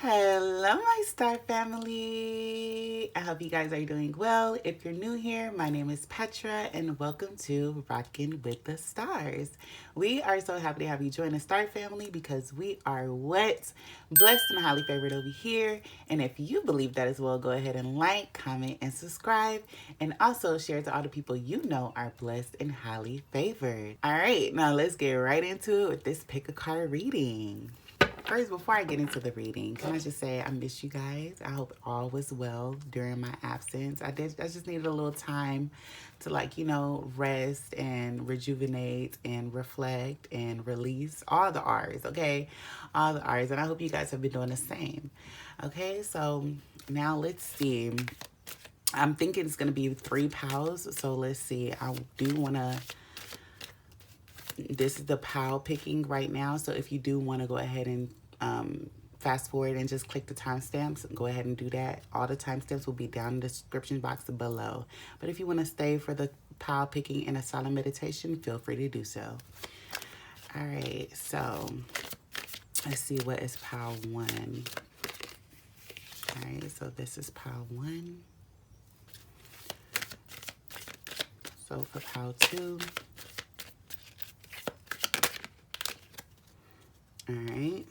Hello, my star family. I hope you guys are doing well. If you're new here, my name is Petra, and welcome to Rockin' with the Stars. We are so happy to have you join the Star family because we are what? Blessed and highly favored over here. And if you believe that as well, go ahead and like, comment, and subscribe. And also share to all the people you know are blessed and highly favored. All right, now let's get right into it with this pick a card reading. First, before I get into the reading, can I just say I miss you guys. I hope all was well during my absence. I just needed a little time to rest and rejuvenate and reflect and release all the R's, okay? All the R's. And I hope you guys have been doing the same. Okay, so now let's see. I'm thinking it's gonna be 3 pals. So let's see. I do wanna this is the pile picking right now. So if you do want to go ahead and fast forward and just click the timestamps, go ahead and do that. All the timestamps will be down in the description box below. But if you want to stay for the pile picking and a silent meditation, feel free to do so. All right, so let's see what is pile 1. All right, so this is pile 1. So for pile 2, all right.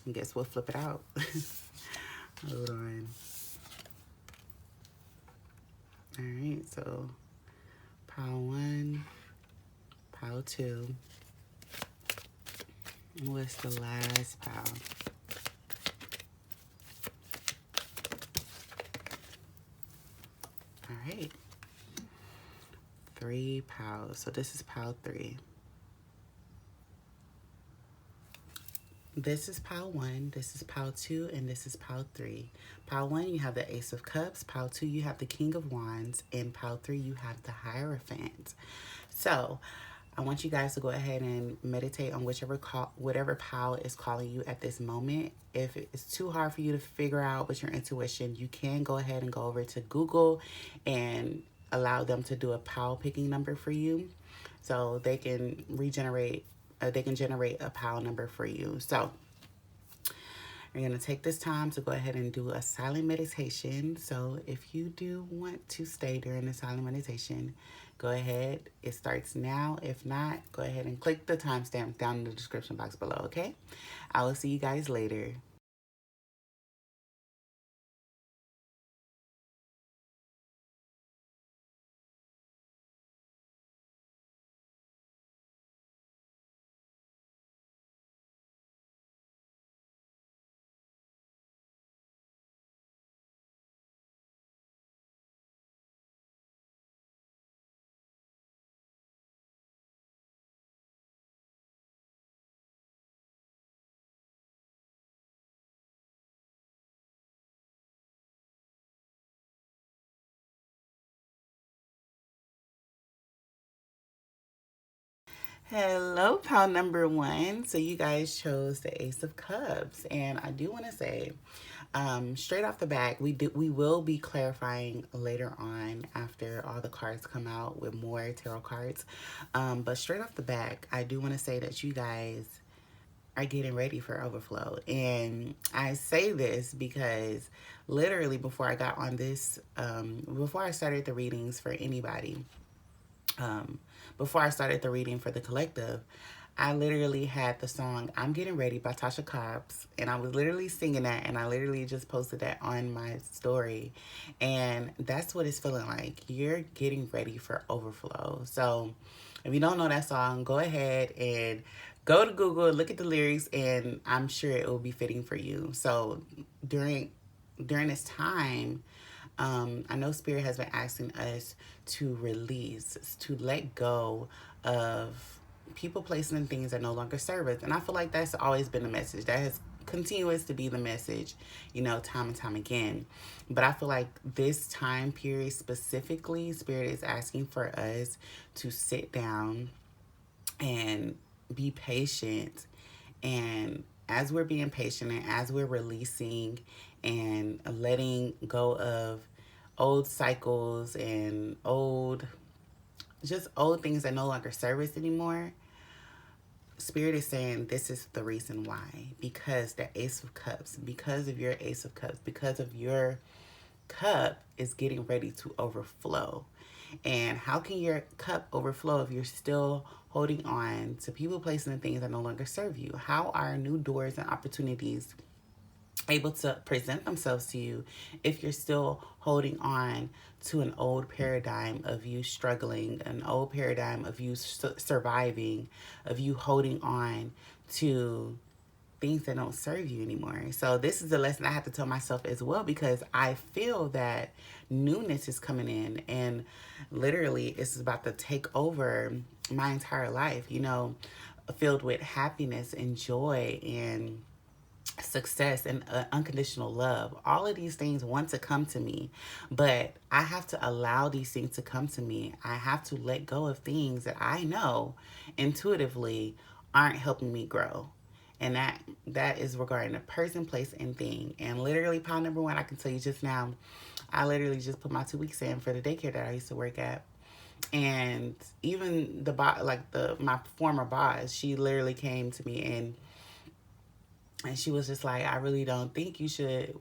I guess we'll flip it out. Hold on. All right, so pile 1, pile 2. What's the last pile? All right. 3 piles. So this is pile 3. This is pile 1, this is pile 2, and this is pile 3. Pile 1, you have the Ace of Cups. Pile 2, you have the King of Wands. And pile 3, you have the Hierophant. So I want you guys to go ahead and meditate on whatever pile is calling you at this moment. If it's too hard for you to figure out with your intuition, you can go ahead and go over to Google and allow them to do a pile picking number for you, so they can generate a pile number for you. So you're going to take this time to go ahead and do a silent meditation. So if you do want to stay during the silent meditation, go ahead. It starts now. If not, go ahead and click the timestamp down in the description box below, okay? I will see you guys later. Hello, pile number 1. So you guys chose the Ace of Cups, and I do want to say, straight off the back, we will be clarifying later on after all the cards come out with more tarot cards. But straight off the back, I do want to say that you guys are getting ready for overflow, and I say this because literally before I got on this, before I started the readings for anybody. Before I started the reading for the collective, I literally had the song I'm Getting Ready by Tasha Cobbs, and I was literally singing that, and I literally just posted that on my story. And that's what it's feeling like. You're getting ready for overflow. So if you don't know that song, go ahead and go to Google, look at the lyrics, and I'm sure it will be fitting for you. So during this time, I know Spirit has been asking us to release, to let go of people, places, and things that no longer serve us. And I feel like that's always been the message. That has continuous to be the message, time and time again. But I feel like this time period specifically, Spirit is asking for us to sit down and be patient. And as we're being patient and as we're releasing and letting go of old cycles and old things that no longer serve us anymore, Spirit is saying this is the reason why. Because the Ace of Cups, because of your Ace of Cups, because of your cup is getting ready to overflow. And how can your cup overflow if you're still holding on to people, places, and things that no longer serve you? How are new doors and opportunities able to present themselves to you if you're still holding on to an old paradigm of you struggling, an old paradigm of you surviving, of you holding on to things that don't serve you anymore? So this is a lesson I have to tell myself as well, because I feel that newness is coming in, and literally it's about to take over my entire life, you know, filled with happiness and joy and success and unconditional love. All of these things want to come to me, but I have to allow these things to come to me. I have to let go of things that I know intuitively aren't helping me grow. And that is regarding a person, place, and thing. And literally, pile number one, I can tell you just now, I literally just put my 2 weeks in for the daycare that I used to work at. And even the boss, like my former boss, she literally came to me and she was just like, I really don't think you should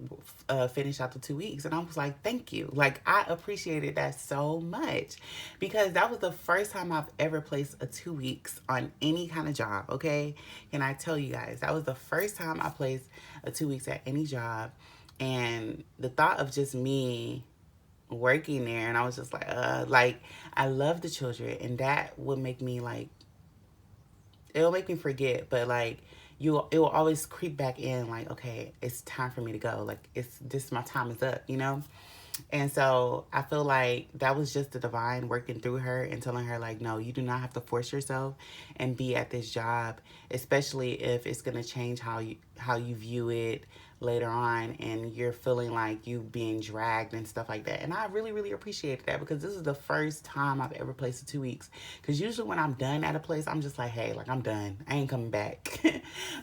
finish out the 2 weeks. And I was like, thank you. Like, I appreciated that so much, because that was the first time I've ever placed a 2 weeks on any kind of job, okay? And I tell you guys, that was the first time I placed a 2 weeks at any job. And the thought of just me working there, and I was just like, I love the children, and that would make me like, it'll make me forget, but like it will always creep back in, like, okay, it's time for me to go, like it's this, my time is up, you know. And so I feel like that was just the divine working through her and telling her, like, no, you do not have to force yourself and be at this job, especially if it's going to change how you view it later on and you're feeling like you being dragged and stuff like that. And I really, really appreciated that, because this is the first time I've ever placed a 2 weeks. Because usually when I'm done at a place, I'm just like, hey, like, I'm done. I ain't coming back.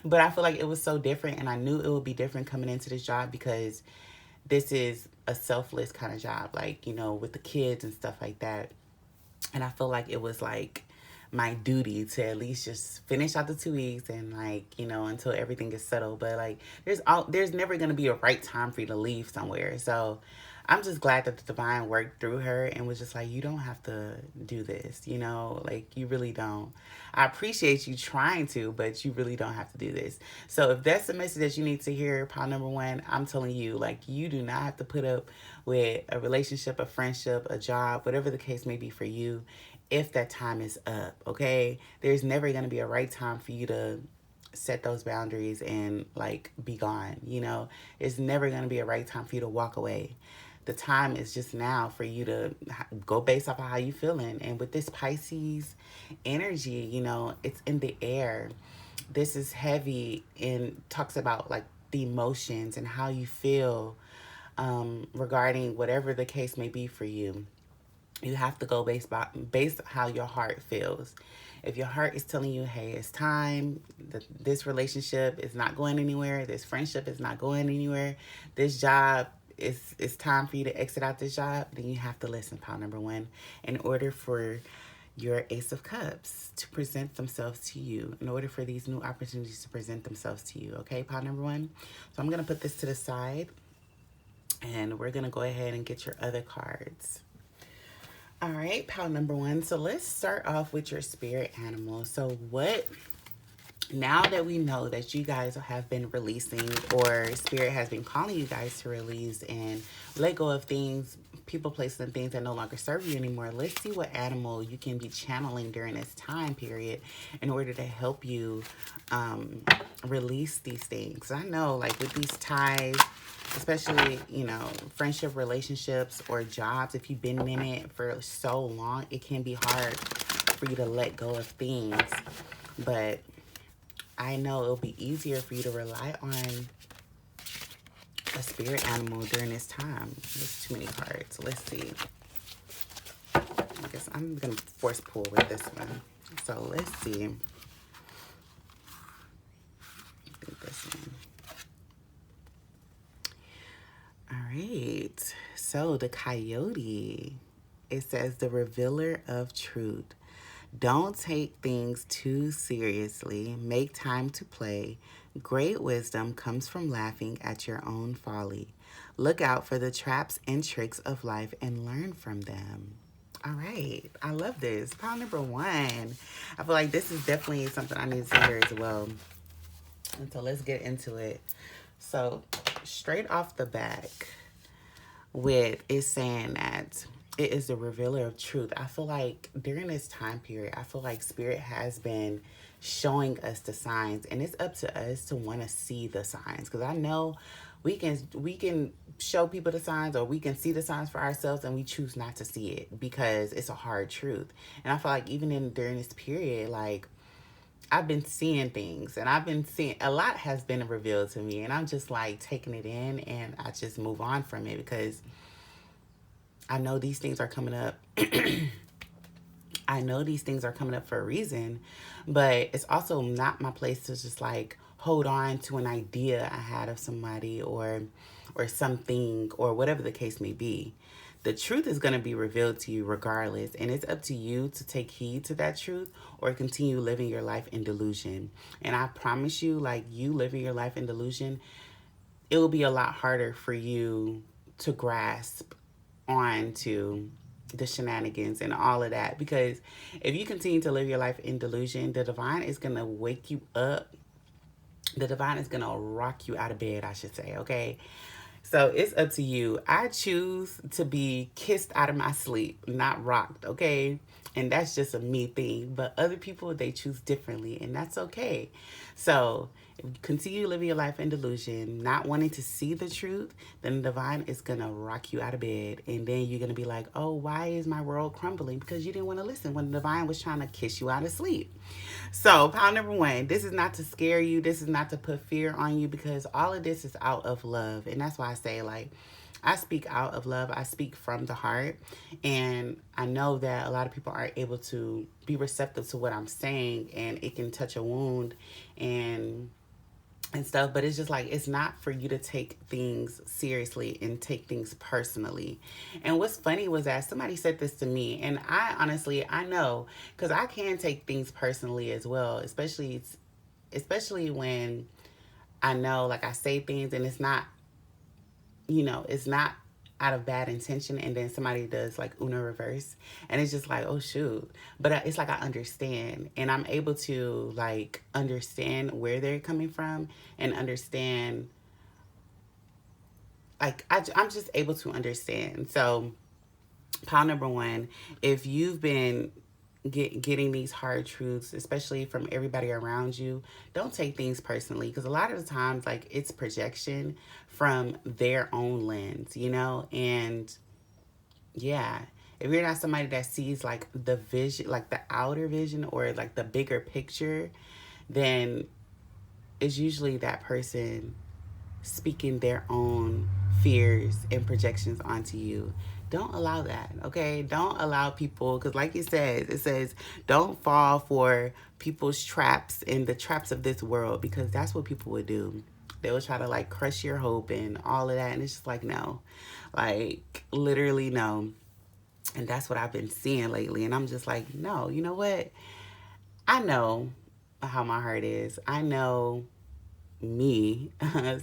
But I feel like it was so different, and I knew it would be different coming into this job, because this is a selfless kind of job, like, you know, with the kids and stuff like that. And I feel like it was like my duty to at least just finish out the 2 weeks and, like, you know, until everything is settled. But like, there's never going to be a right time for you to leave somewhere. So I'm just glad that the divine worked through her and was just like, you don't have to do this, you know, like, you really don't. I appreciate you trying to, but you really don't have to do this. So if that's the message that you need to hear, pile number one, I'm telling you, like, you do not have to put up with a relationship, a friendship, a job, whatever the case may be for you, if that time is up, okay? There's never going to be a right time for you to set those boundaries and, like, be gone, you know? It's never going to be a right time for you to walk away. The time is just now for you to go based off of how you feeling. And with this Pisces energy, you know, it's in the air. This is heavy and talks about, like, the emotions and how you feel regarding whatever the case may be for you. You have to go based how your heart feels. If your heart is telling you, hey, it's time, this relationship is not going anywhere, this friendship is not going anywhere, this job, it's time for you to exit out this job, then you have to listen, pile number one, in order for your Ace of Cups to present themselves to you, in order for these new opportunities to present themselves to you, okay, pile number one? So I'm going to put this to the side, and we're going to go ahead and get your other cards. All right, pile number one. So let's start off with your spirit animal. So now that we know that you guys have been releasing, or spirit has been calling you guys to release and let go of things, people, places, and things that no longer serve you anymore, let's see what animal you can be channeling during this time period in order to help you release these things. I know, like, with these ties, especially, you know, friendship, relationships, or jobs, if you've been in it for so long, it can be hard for you to let go of things. But I know it'll be easier for you to rely on a spirit animal during this time. There's too many cards. Let's see. I guess I'm going to force pull with this one. So let's see. I think this one. All right. So the coyote, it says the revealer of truth. Don't take things too seriously. Make time to play. Great wisdom comes from laughing at your own folly. Look out for the traps and tricks of life and learn from them. All right. I love this. Pile number one. I feel like this is definitely something I need to hear as well. And so let's get into it. So, straight off the back, with is saying that it is the revealer of truth. I feel like during this time period, I feel like Spirit has been showing us the signs, and it's up to us to want to see the signs, because I know we can show people the signs, or we can see the signs for ourselves, and we choose not to see it because it's a hard truth. And I feel like even during this period, like, I've been seeing things, and I've been seeing a lot has been revealed to me, and I'm just like taking it in, and I just move on from it because I know these things are coming up. I know these things are coming up for a reason, but it's also not my place to just like hold on to an idea I had of somebody, or something, or whatever the case may be. The truth is going to be revealed to you regardless, and it's up to you to take heed to that truth or continue living your life in delusion. And I promise you, like, you living your life in delusion, it will be a lot harder for you to grasp on to the shenanigans and all of that, because if you continue to live your life in delusion, the divine is going to wake you up. The divine is going to rock you out of bed, I should say, okay? So it's up to you. I choose to be kissed out of my sleep, not rocked, okay? And that's just a me thing. But other people, they choose differently, and that's okay. So if you continue living your life in delusion, not wanting to see the truth, then the divine is going to rock you out of bed. And then you're going to be like, oh, why is my world crumbling? Because you didn't want to listen when the divine was trying to kiss you out of sleep. So, pound number one, this is not to scare you. This is not to put fear on you, because all of this is out of love. And that's why I say, like, I speak out of love. I speak from the heart. And I know that a lot of people aren't able to be receptive to what I'm saying, and it can touch a wound and stuff, but it's just like, it's not for you to take things seriously and take things personally. And what's funny was that somebody said this to me, and I honestly, I know, because I can take things personally as well, especially when I know, like, I say things and it's not, it's not out of bad intention, and then somebody does like Uno reverse, and it's just like, oh shoot. But it's like I understand, and I'm able to like understand where they're coming from, and understand, like, I'm just able to understand. So, pile number one, if you've been getting these hard truths, especially from everybody around you, don't take things personally, because a lot of the times, like, it's projection from their own lens, and yeah, if you're not somebody that sees like the vision, like the outer vision, or like the bigger picture, then it's usually that person speaking their own fears and projections onto you. Don't allow that, okay? Don't allow people, because like it says, don't fall for people's traps and the traps of this world, because that's what people would do. They will try to like crush your hope and all of that, and it's just like, no. Like, literally no. And that's what I've been seeing lately, and I'm just like, no, you know what? I know how my heart is. I know me.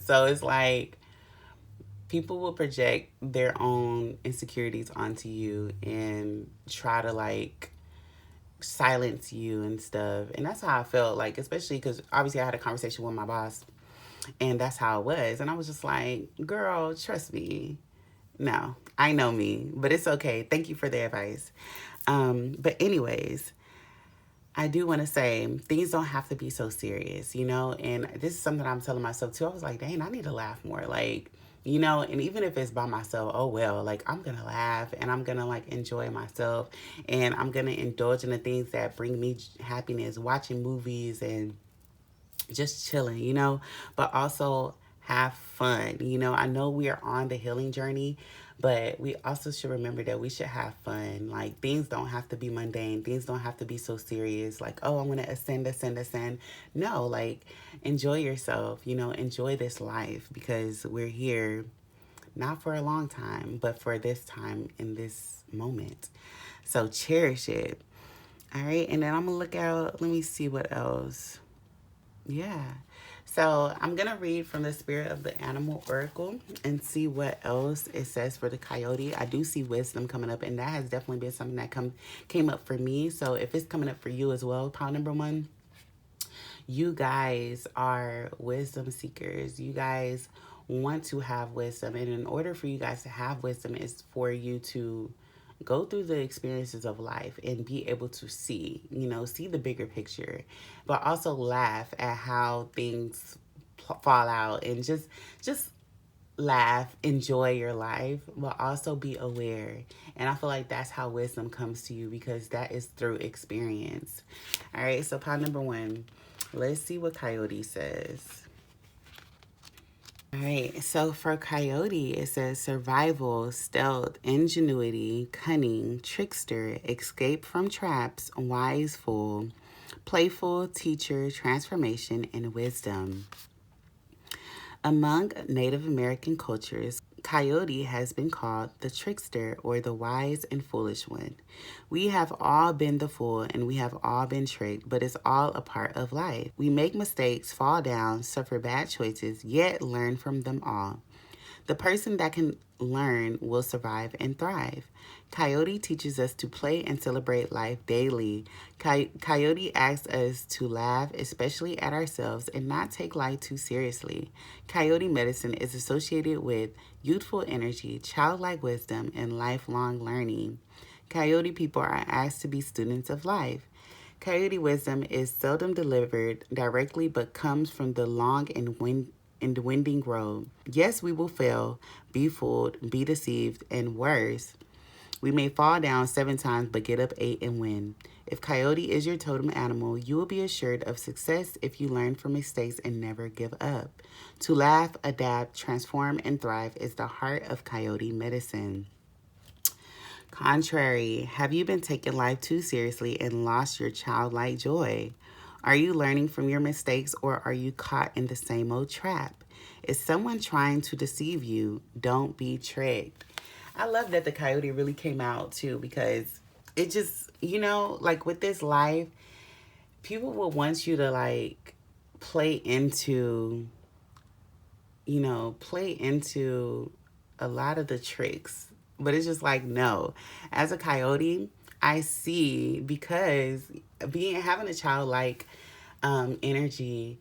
So it's like, people will project their own insecurities onto you and try to like silence you and stuff. And that's how I felt, like, especially because obviously I had a conversation with my boss, and that's how it was. And I was just like, girl, trust me. No, I know me, but it's okay. Thank you for the advice. But anyways, I do want to say, things don't have to be so serious, and this is something I'm telling myself too. I was like, dang, I need to laugh more. Like, and even if it's by myself, oh well, like, I'm going to laugh, and I'm going to like enjoy myself, and I'm going to indulge in the things that bring me happiness, watching movies and just chilling, but also have fun. I know we are on the healing journey, but we also should remember that we should have fun. Like, things don't have to be mundane. Things don't have to be so serious. Like, oh, I'm going to ascend. No, like, enjoy yourself, enjoy this life, because we're here not for a long time, but for this time in this moment. So cherish it. All right, and then I'm gonna look out. Let me see what else. Yeah. So I'm going to read from the Spirit of the Animal Oracle and see what else it says for the coyote. I do see wisdom coming up, and that has definitely been something that came up for me. So if it's coming up for you as well, pile number one, you guys are wisdom seekers. You guys want to have wisdom. And in order for you guys to have wisdom is for you to go through the experiences of life and be able to see, see the bigger picture, but also laugh at how things fall out and just laugh, enjoy your life, but also be aware. And I feel like that's how wisdom comes to you, because that is through experience. All right, so pile number one. Let's see what Coyote says. All right, so for Coyote, it says survival, stealth, ingenuity, cunning, trickster, escape from traps, wise fool, playful, teacher, transformation, and wisdom. Among Native American cultures, Coyote has been called the trickster or the wise and foolish one. We have all been the fool and we have all been tricked, but it's all a part of life. We make mistakes, fall down, suffer bad choices, yet learn from them all. The person that can learn will survive and thrive. Coyote teaches us to play and celebrate life daily. Coyote asks us to laugh, especially at ourselves, and not take life too seriously. Coyote medicine is associated with youthful energy, childlike wisdom, and lifelong learning. Coyote people are asked to be students of life. Coyote wisdom is seldom delivered directly, but comes from the long and winding road. Yes, we will fail, be fooled, be deceived, and worse. We may fall down 7 times, but get up 8 and win. If Coyote is your totem animal, you will be assured of success if you learn from mistakes and never give up. To laugh, adapt, transform, and thrive is the heart of Coyote medicine. Contrary, have you been taking life too seriously and lost your childlike joy? Are you learning from your mistakes, or are you caught in the same old trap? Is someone trying to deceive you? Don't be tricked. I love that the Coyote really came out too, because it just, like with this life, people will want you to like play into a lot of the tricks. But it's just like, no. As a Coyote, I see, because having a childlike energy,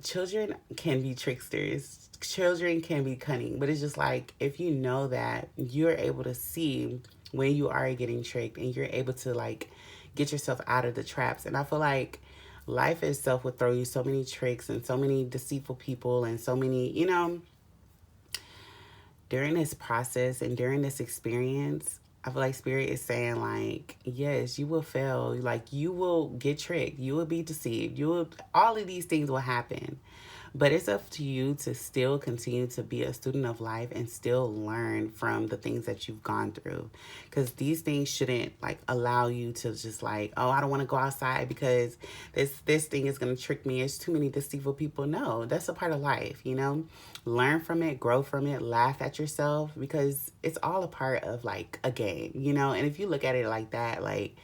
children can be tricksters. Children can be cunning, but it's just like, if you know that, you're able to see when you are getting tricked, and you're able to like get yourself out of the traps. And I feel like life itself will throw you so many tricks and so many deceitful people and so many, during this process and during this experience, I feel like Spirit is saying like, yes, you will fail. Like, you will get tricked. You will be deceived. All of these things will happen. But it's up to you to still continue to be a student of life and still learn from the things that you've gone through. Because these things shouldn't like allow you to just like, oh, I don't want to go outside because this thing is going to trick me. There's too many deceitful people. No, that's a part of life, Learn from it, grow from it, laugh at yourself, because it's all a part of like a game, And if you look at it like that, like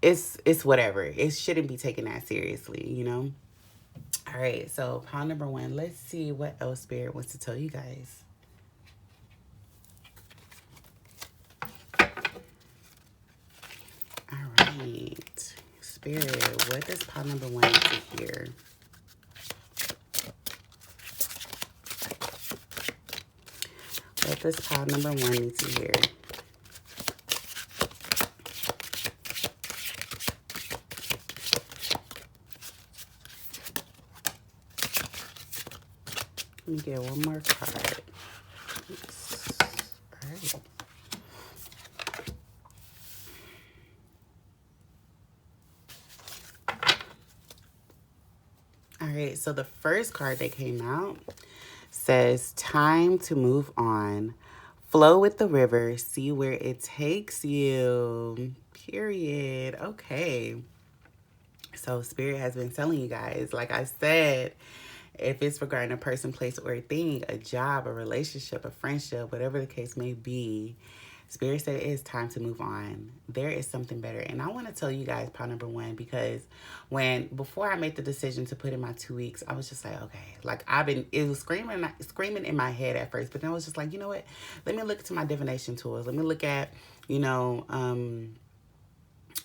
it's whatever. It shouldn't be taken that seriously, All right, so pile number one. Let's see what else Spirit wants to tell you guys. All right, Spirit, what does pile number one need to hear? What does pile number one need to hear? Let me get one more card. Oops. All right. All right, so the first card that came out says, time to move on. Flow with the river, see where it takes you. Period. Okay. So Spirit has been telling you guys, like I said, if it's regarding a person, place, or a thing, a job, a relationship, a friendship, whatever the case may be, Spirit said it is time to move on. There is something better. And I want to tell you guys pile number one, because before I made the decision to put in my 2 weeks, I was just like, okay, like it was screaming in my head at first, but then I was just like, you know what? Let me look to my divination tools. Let me look at,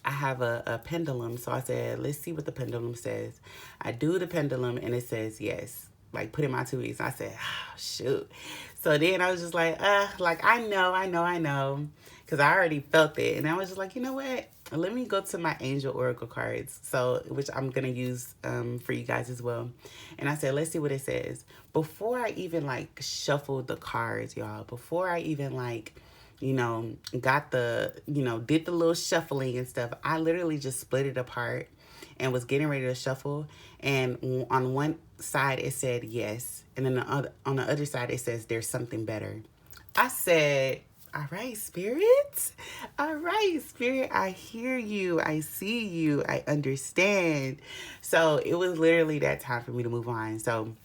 I have a pendulum. So I said, let's see what the pendulum says. I do the pendulum and it says yes. Like, put in my 2 weeks. I said, oh, shoot. So then I was just like, I know. Because I already felt it. And I was just like, you know what? Let me go to my angel oracle cards. So, which I'm going to use for you guys as well. And I said, let's see what it says. Before I even like shuffled the cards, y'all. Before I even like, got did the little shuffling and stuff. I literally just split it apart and was getting ready to shuffle. And on one side, it said yes. And then on the other side, it says there's something better. I said, all right, Spirit. All right, Spirit. I hear you. I see you. I understand. So it was literally that time for me to move on. So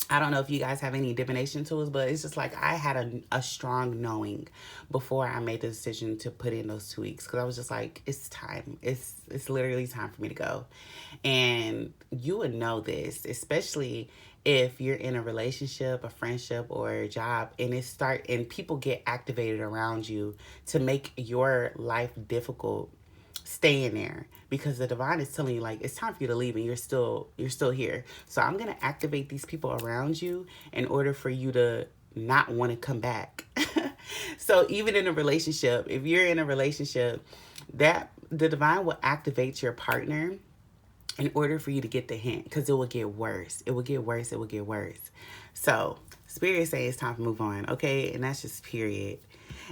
I don't know if you guys have any divination tools, but it's just like I had a strong knowing before I made the decision to put in those 2 weeks, because I was just like, it's time. It's literally time for me to go. And you would know this, especially if you're in a relationship, a friendship, or a job, and people get activated around you to make your life difficult. Stay in there, because the divine is telling you, like, it's time for you to leave, and you're still here. So I'm going to activate these people around you in order for you to not want to come back. So even in a relationship, if you're in a relationship, that the divine will activate your partner in order for you to get the hint, because it will get worse. It will get worse. It will get worse. So Spirit say it's time to move on. Okay. And that's just period.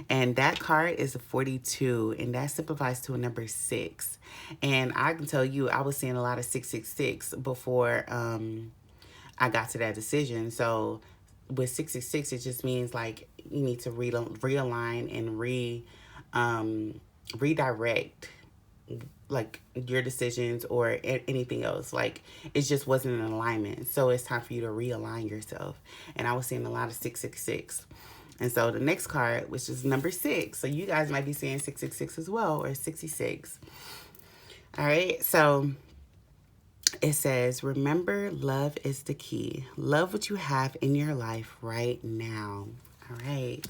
And that card is a 42, and that simplifies to a number 6. And I can tell you, I was seeing a lot of 666 before I got to that decision. So with 666, it just means like you need to realign and redirect like your decisions or anything else. Like, it just wasn't in alignment. So it's time for you to realign yourself. And I was seeing a lot of 666. And so the next card, which is number 6. So you guys might be seeing 666 as well, or 66. All right. So it says, remember, love is the key. Love what you have in your life right now. All right.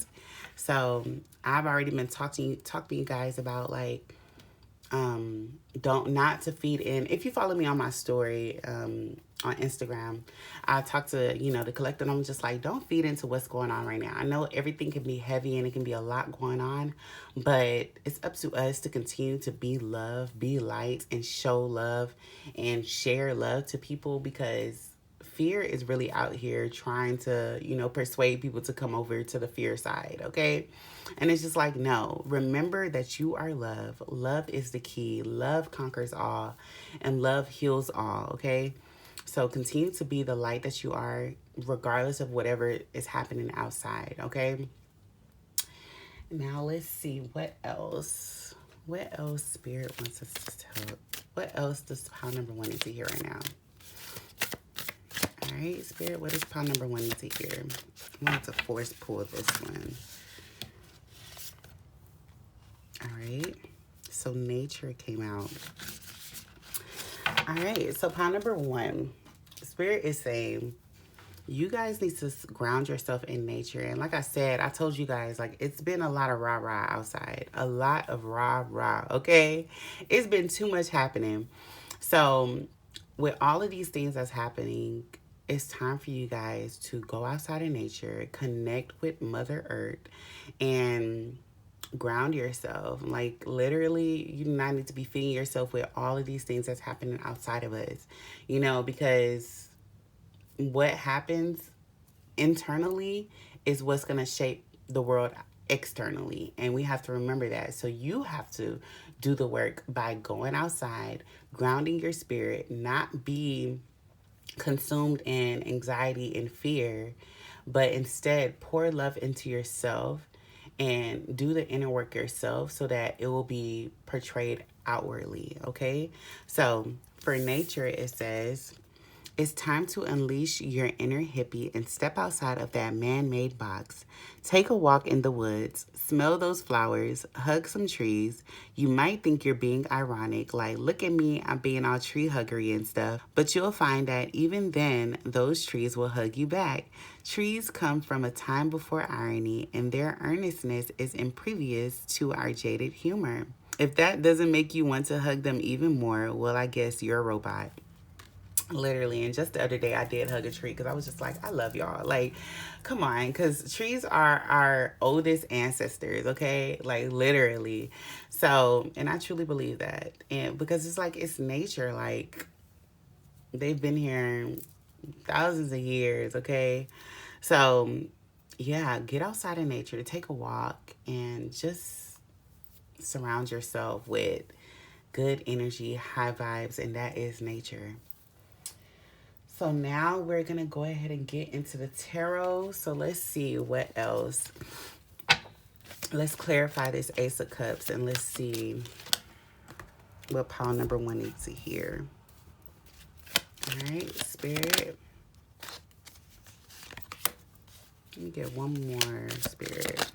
So I've already been talking to you guys about, like, not to feed in. If you follow me on my story, on Instagram, I talk to, the collective, and I'm just like, don't feed into what's going on right now. I know everything can be heavy and it can be a lot going on, but it's up to us to continue to be love, be light, and show love and share love to people, because fear is really out here trying to, persuade people to come over to the fear side, okay? And it's just like, no, remember that you are love. Love is the key. Love conquers all, and love heals all, okay? So continue to be the light that you are, regardless of whatever is happening outside, okay? Now let's see, what else? What else Spirit wants us to tell? What else does pile number 1 need to hear right now? All right, Spirit, what does pile number 1 need to hear? I want to force pull this one. All right, so nature came out. All right, so pile number 1, Spirit is saying, you guys need to ground yourself in nature. And like I said, I told you guys, like, it's been a lot of rah-rah outside. A lot of rah-rah, okay? It's been too much happening. So with all of these things that's happening, it's time for you guys to go outside in nature, connect with Mother Earth, and ground yourself. Like, literally, you do not need to be feeding yourself with all of these things that's happening outside of us, because what happens internally is what's going to shape the world externally. And we have to remember that. So you have to do the work by going outside, grounding your spirit, not be consumed in anxiety and fear, but instead pour love into yourself and do the inner work yourself so that it will be portrayed outwardly, okay? So for nature, it says, It's time to unleash your inner hippie and step outside of that man-made box. Take a walk in the woods, smell those flowers, hug some trees. You might think you're being ironic, like, look at me, I'm being all tree huggery and stuff. But you'll find that even then, those trees will hug you back. Trees come from a time before irony, and their earnestness is impervious to our jaded humor. If that doesn't make you want to hug them even more, well, I guess you're a robot. Literally. And just the other day I did hug a tree because I was just like, I love y'all. Like, come on, because trees are our oldest ancestors, okay? Like, literally. So, and I truly believe that. And because it's like, it's nature. Like, they've been here thousands of years, okay? So, yeah, get outside in nature, to take a walk, and just surround yourself with good energy, high vibes, and that is nature. So now we're going to go ahead and get into the tarot. So let's see what else. Let's clarify this Ace of Cups and let's see what pile number 1 needs to hear. All right, Spirit. Let me get one more, Spirit.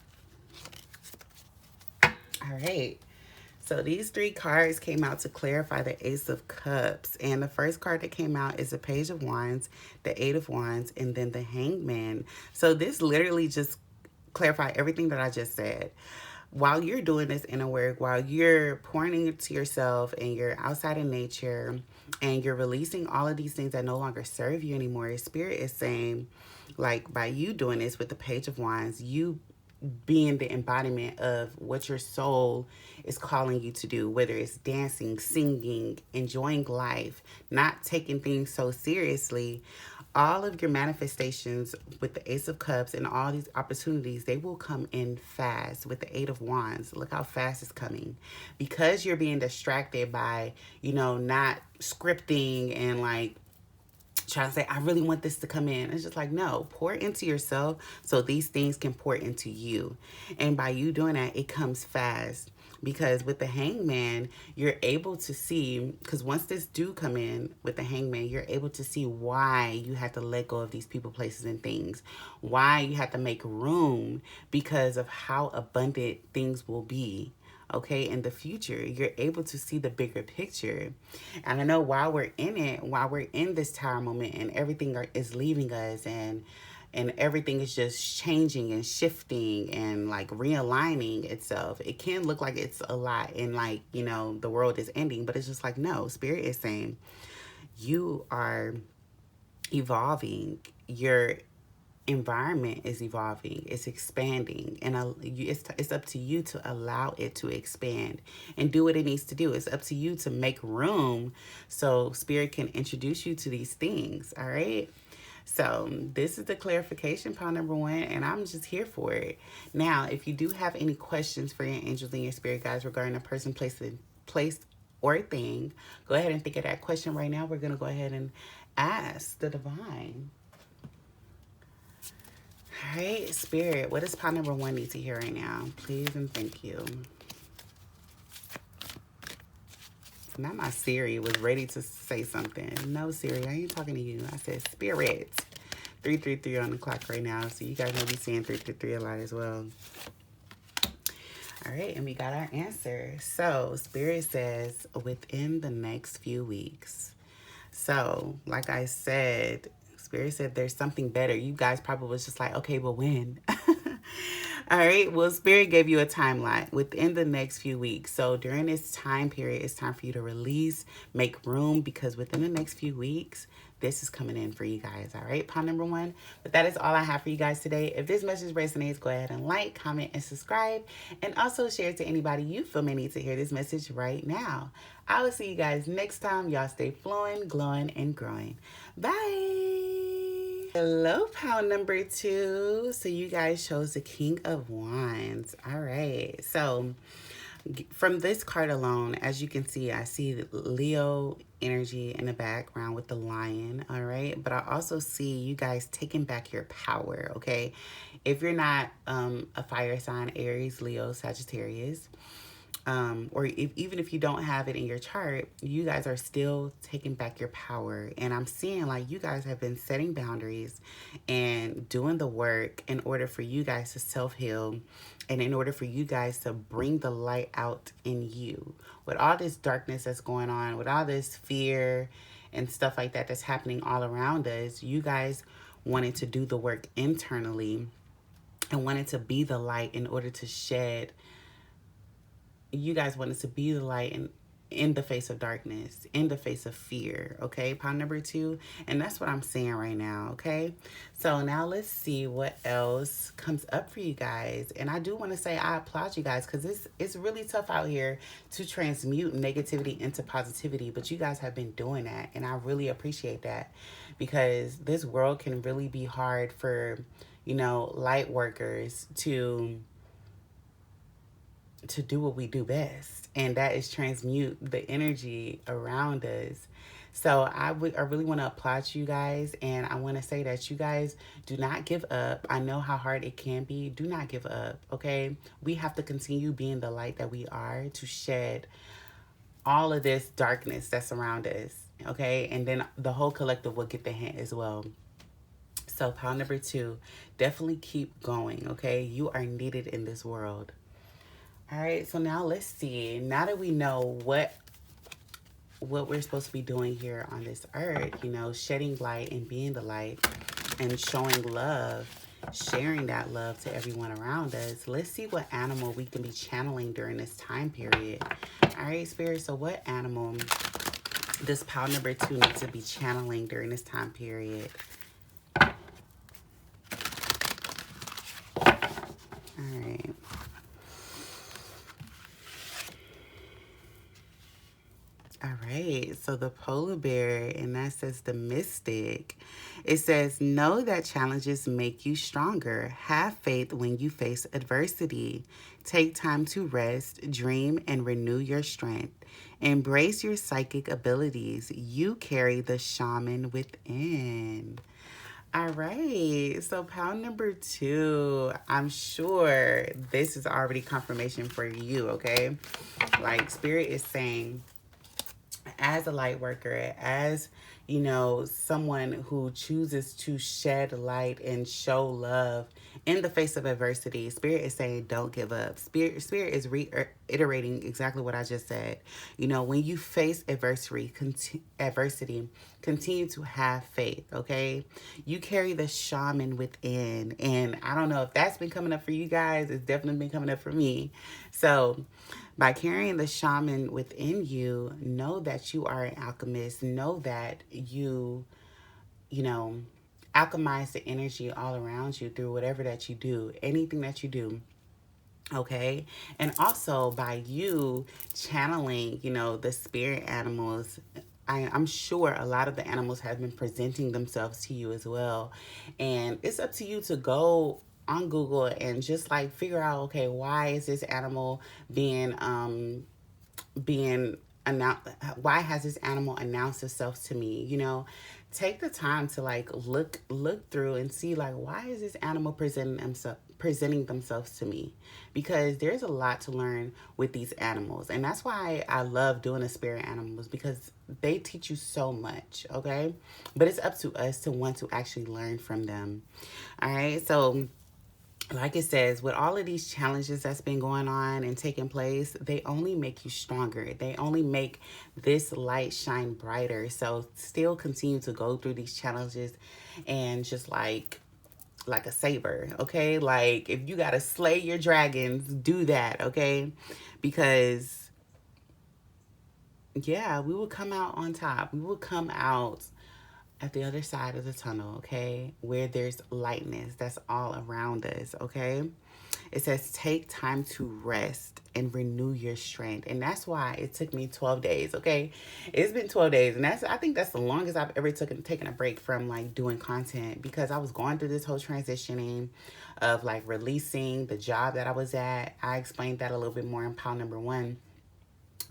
All right. So these 3 cards came out to clarify the Ace of Cups. And the first card that came out is the Page of Wands, the 8 of Wands, and then the Hanged Man. So this literally just clarified everything that I just said. While you're doing this inner work, while you're pouring into yourself and you're outside in nature and you're releasing all of these things that no longer serve you anymore, Spirit is saying, like, by you doing this with the Page of Wands, you being the embodiment of what your soul is calling you to do, whether it's dancing, singing, enjoying life, not taking things so seriously. All of your manifestations with the Ace of Cups and all these opportunities, they will come in fast with the 8 of Wands. Look how fast it's coming. Because you're being distracted by, you know, not scripting and like trying to say, I really want this to come in. It's just like, no, pour into yourself so these things can pour into you. And by you doing that, it comes fast. Because with the Hangman, you're able to see, because once this do come in with the Hangman, you're able to see why you have to let go of these people, places, and things. Why you have to make room because of how abundant things will be. Okay, in the future, you're able to see the bigger picture. And I know while we're in it, while we're in this tower moment and everything is leaving us and everything is just changing and shifting and like realigning itself, it can look like it's a lot and like, you know, the world is ending, but it's just like, no, Spirit is saying you are evolving. Your environment is evolving, it's expanding, and it's up to you to allow it to expand and do what it needs to do. It's up to you to make room so Spirit can introduce you to these things. All right, so this is the clarification, pile number 1, and I'm just here for it. Now, if you do have any questions for your angels and your spirit guides regarding a person, place or thing, go ahead and think of that question right now. We're going to go ahead and ask the divine. All right, Spirit, what does pile number 1 need to hear right now? Please and thank you. Now my Siri was ready to say something. No, Siri, I ain't talking to you. I said Spirit. 333 on the clock right now, so you guys may be seeing 333 a lot as well. All right, and we got our answer. So Spirit says within the next few weeks. So, like I said, Spirit said there's something better. You guys probably was just like, okay, but when? All right, well, Spirit gave you a timeline within the next few weeks. So during this time period, it's time for you to release, make room, because within the next few weeks, this is coming in for you guys. All right, pile number 1. But that is all I have for you guys today. If this message resonates, go ahead and like, comment, and subscribe. And also share it to anybody you feel may need to hear this message right now. I will see you guys next time. Y'all stay flowing, glowing, and growing. Bye. Hello, pile number 2. So you guys chose the King of Wands. All right. So from this card alone, as you can see, I see Leo energy in the background with the lion. All right. But I also see you guys taking back your power. Okay. If you're not a fire sign, Aries, Leo, Sagittarius, or even if you don't have it in your chart, you guys are still taking back your power. And I'm seeing like you guys have been setting boundaries and doing the work in order for you guys to self-heal and in order for you guys to bring the light out in you. With all this darkness that's going on, with all this fear and stuff like that that's happening all around us, you guys wanted to do the work internally and wanted to be the light in order to shed. You guys wanted to be the light in the face of darkness, in the face of fear, okay? Pound number 2. And that's what I'm saying right now, okay? So now let's see what else comes up for you guys. And I do want to say I applaud you guys because it's really tough out here to transmute negativity into positivity. But you guys have been doing that. And I really appreciate that because this world can really be hard for, light workers to do what we do best, and that is transmute the energy around us. So I really want to applaud you guys, and I want to say that you guys do not give up. I know how hard it can be. Do not give up, okay? We have to continue being the light that we are to shed all of this darkness that's around us, okay? And then the whole collective will get the hint as well. So pound number 2, definitely keep going, okay? You are needed in this world. All right, so now let's see. Now that we know what we're supposed to be doing here on this earth, shedding light and being the light and showing love, sharing that love to everyone around us, let's see what animal we can be channeling during this time period. All right, Spirit, so what animal does pound number 2 need to be channeling during this time period? All right. All right, so the polar bear, and that says the mystic. It says, know that challenges make you stronger. Have faith when you face adversity. Take time to rest, dream, and renew your strength. Embrace your psychic abilities. You carry the shaman within. All right, so pound number 2, I'm sure this is already confirmation for you, okay? Like Spirit is saying, as a light worker, as someone who chooses to shed light and show love in the face of adversity, Spirit is saying don't give up. Spirit is reiterating exactly what I just said. When you face adversity, continue to have faith, okay? You carry the shaman within, and I don't know if that's been coming up for you guys. It's definitely been coming up for me. So by carrying the shaman within you, know that you are an alchemist. Know that you alchemize the energy all around you through whatever that you do, anything that you do. Okay. And also by you channeling, the spirit animals, I'm sure a lot of the animals have been presenting themselves to you as well. And it's up to you to go on Google and just like figure out, okay, why is this animal being announced? Why has this animal announced itself to me? Take the time to like look through and see like, why is this animal presenting themselves to me? Because there's a lot to learn with these animals, and that's why I love doing the spirit animals, because they teach you so much, okay? But it's up to us to want to actually learn from them. All right, so like it says, with all of these challenges that's been going on and taking place, they only make you stronger. They only make this light shine brighter. So still continue to go through these challenges and just like a saber, okay? Like if you gotta slay your dragons, do that, okay? Because yeah, we will come out on top. We will come out at the other side of the tunnel, okay? Where there's lightness that's all around us, okay? It says take time to rest and renew your strength. And that's why it took me 12 days, okay? It's been 12 days. And I think that's the longest I've ever taken a break from like doing content, because I was going through this whole transitioning of like releasing the job that I was at. I explained that a little bit more in pound number 1.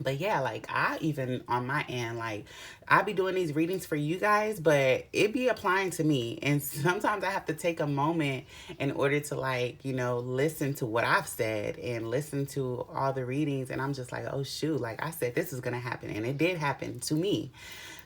But yeah, like I even on my end, like I be doing these readings for you guys, but it be applying to me. And sometimes I have to take a moment in order to like, listen to what I've said and listen to all the readings. And I'm just like, oh shoot, like I said, this is going to happen. And it did happen to me.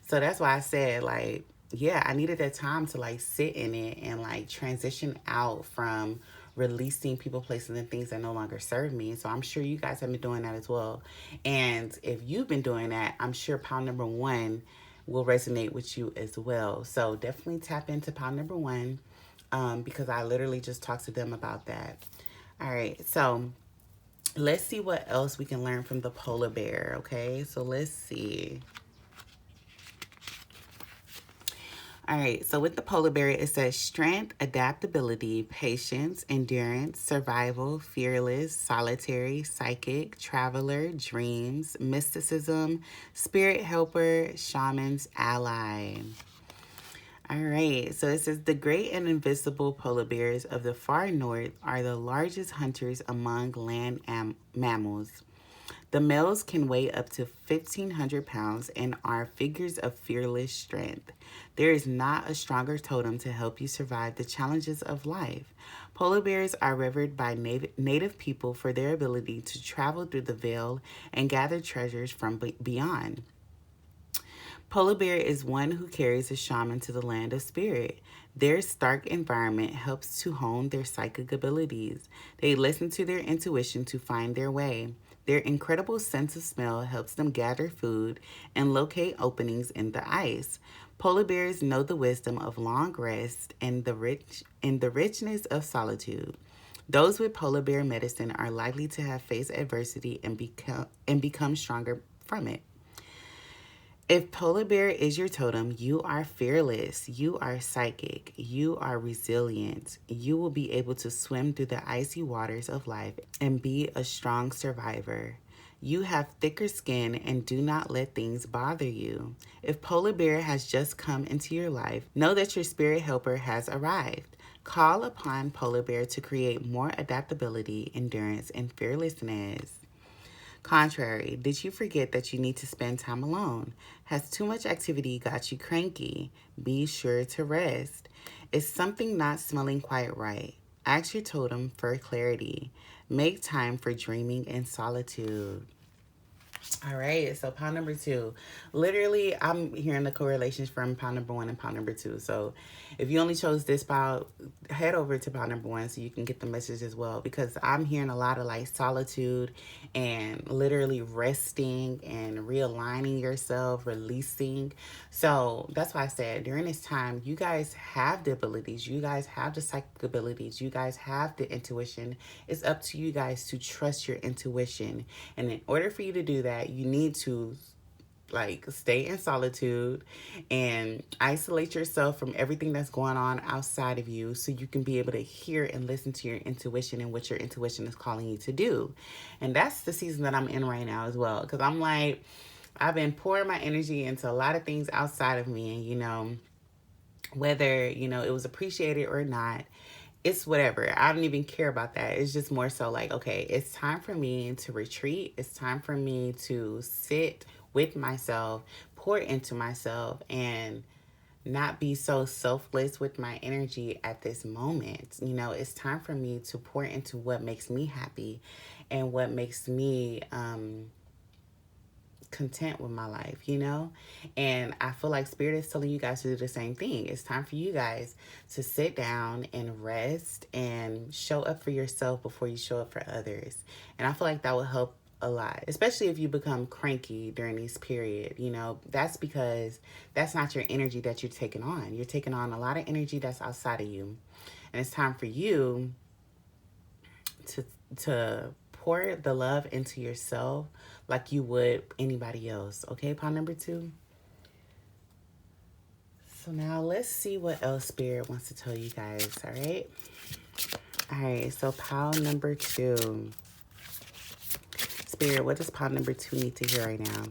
So that's why I said like, yeah, I needed that time to like sit in it and like transition out from releasing people, places, and things that no longer serve me. So I'm sure you guys have been doing that as well. And if you've been doing that, I'm sure pile number one will resonate with you as well. So definitely tap into pile number one, because I literally just talked to them about that. All right, so let's see what else we can learn from the polar bear. Okay, so let's see. All right, so with the polar bear, it says strength, adaptability, patience, endurance, survival, fearless, solitary, psychic, traveler, dreams, mysticism, spirit helper, shaman's ally. All right, so it says the great and invisible polar bears of the far north are the largest hunters among land mammals. The males can weigh up to 1,500 pounds and are figures of fearless strength. There is not a stronger totem to help you survive the challenges of life. Polar bears are revered by native people for their ability to travel through the veil and gather treasures from beyond. Polar bear is one who carries a shaman to the land of spirit. Their stark environment helps to hone their psychic abilities. They listen to their intuition to find their way. Their incredible sense of smell helps them gather food and locate openings in the ice. Polar bears know the wisdom of long rest and the richness of solitude. Those with polar bear medicine are likely to have faced adversity and become stronger from it. If polar bear is your totem, you are fearless, you are psychic, you are resilient. You will be able to swim through the icy waters of life and be a strong survivor. You have thicker skin and do not let things bother you. If polar bear has just come into your life, know that your spirit helper has arrived. Call upon polar bear to create more adaptability, endurance, and fearlessness. Contrary, did you forget that you need to spend time alone? Has too much activity got you cranky? Be sure to rest. Is something not smelling quite right? Ask your totem for clarity. Make time for dreaming in solitude. All right, so pound number two. Literally, I'm hearing the correlations from pound number one and pound number two. So if you only chose this pile, head over to pound number one so you can get the message as well. Because I'm hearing a lot of like solitude and literally resting and realigning yourself, releasing. So that's why I said during this time, you guys have the abilities, you guys have the psychic abilities, you guys have the intuition. It's up to you guys to trust your intuition. And in order for you to do that, you need to like stay in solitude and isolate yourself from everything that's going on outside of you so you can be able to hear and listen to your intuition and what your intuition is calling you to do. And that's the season that I'm in right now as well, because I'm like, I've been pouring my energy into a lot of things outside of me, and whether it was appreciated or not, it's whatever. I don't even care about that. It's just more so like, okay, it's time for me to retreat. It's time for me to sit with myself, pour into myself, and not be so selfless with my energy at this moment. It's time for me to pour into what makes me happy and what makes me content with my life. And I feel like Spirit is telling you guys to do the same thing. It's time for you guys to sit down and rest and show up for yourself before you show up for others. And I feel like that will help a lot, especially if you become cranky during this period. That's because that's not your energy that you're taking on. You're taking on a lot of energy that's outside of you. And it's time for you to pour the love into yourself like you would anybody else. Okay, pile number two. So now let's see what else Spirit wants to tell you guys. All right. All right. So pile number two. Spirit, what does pile number two need to hear right now?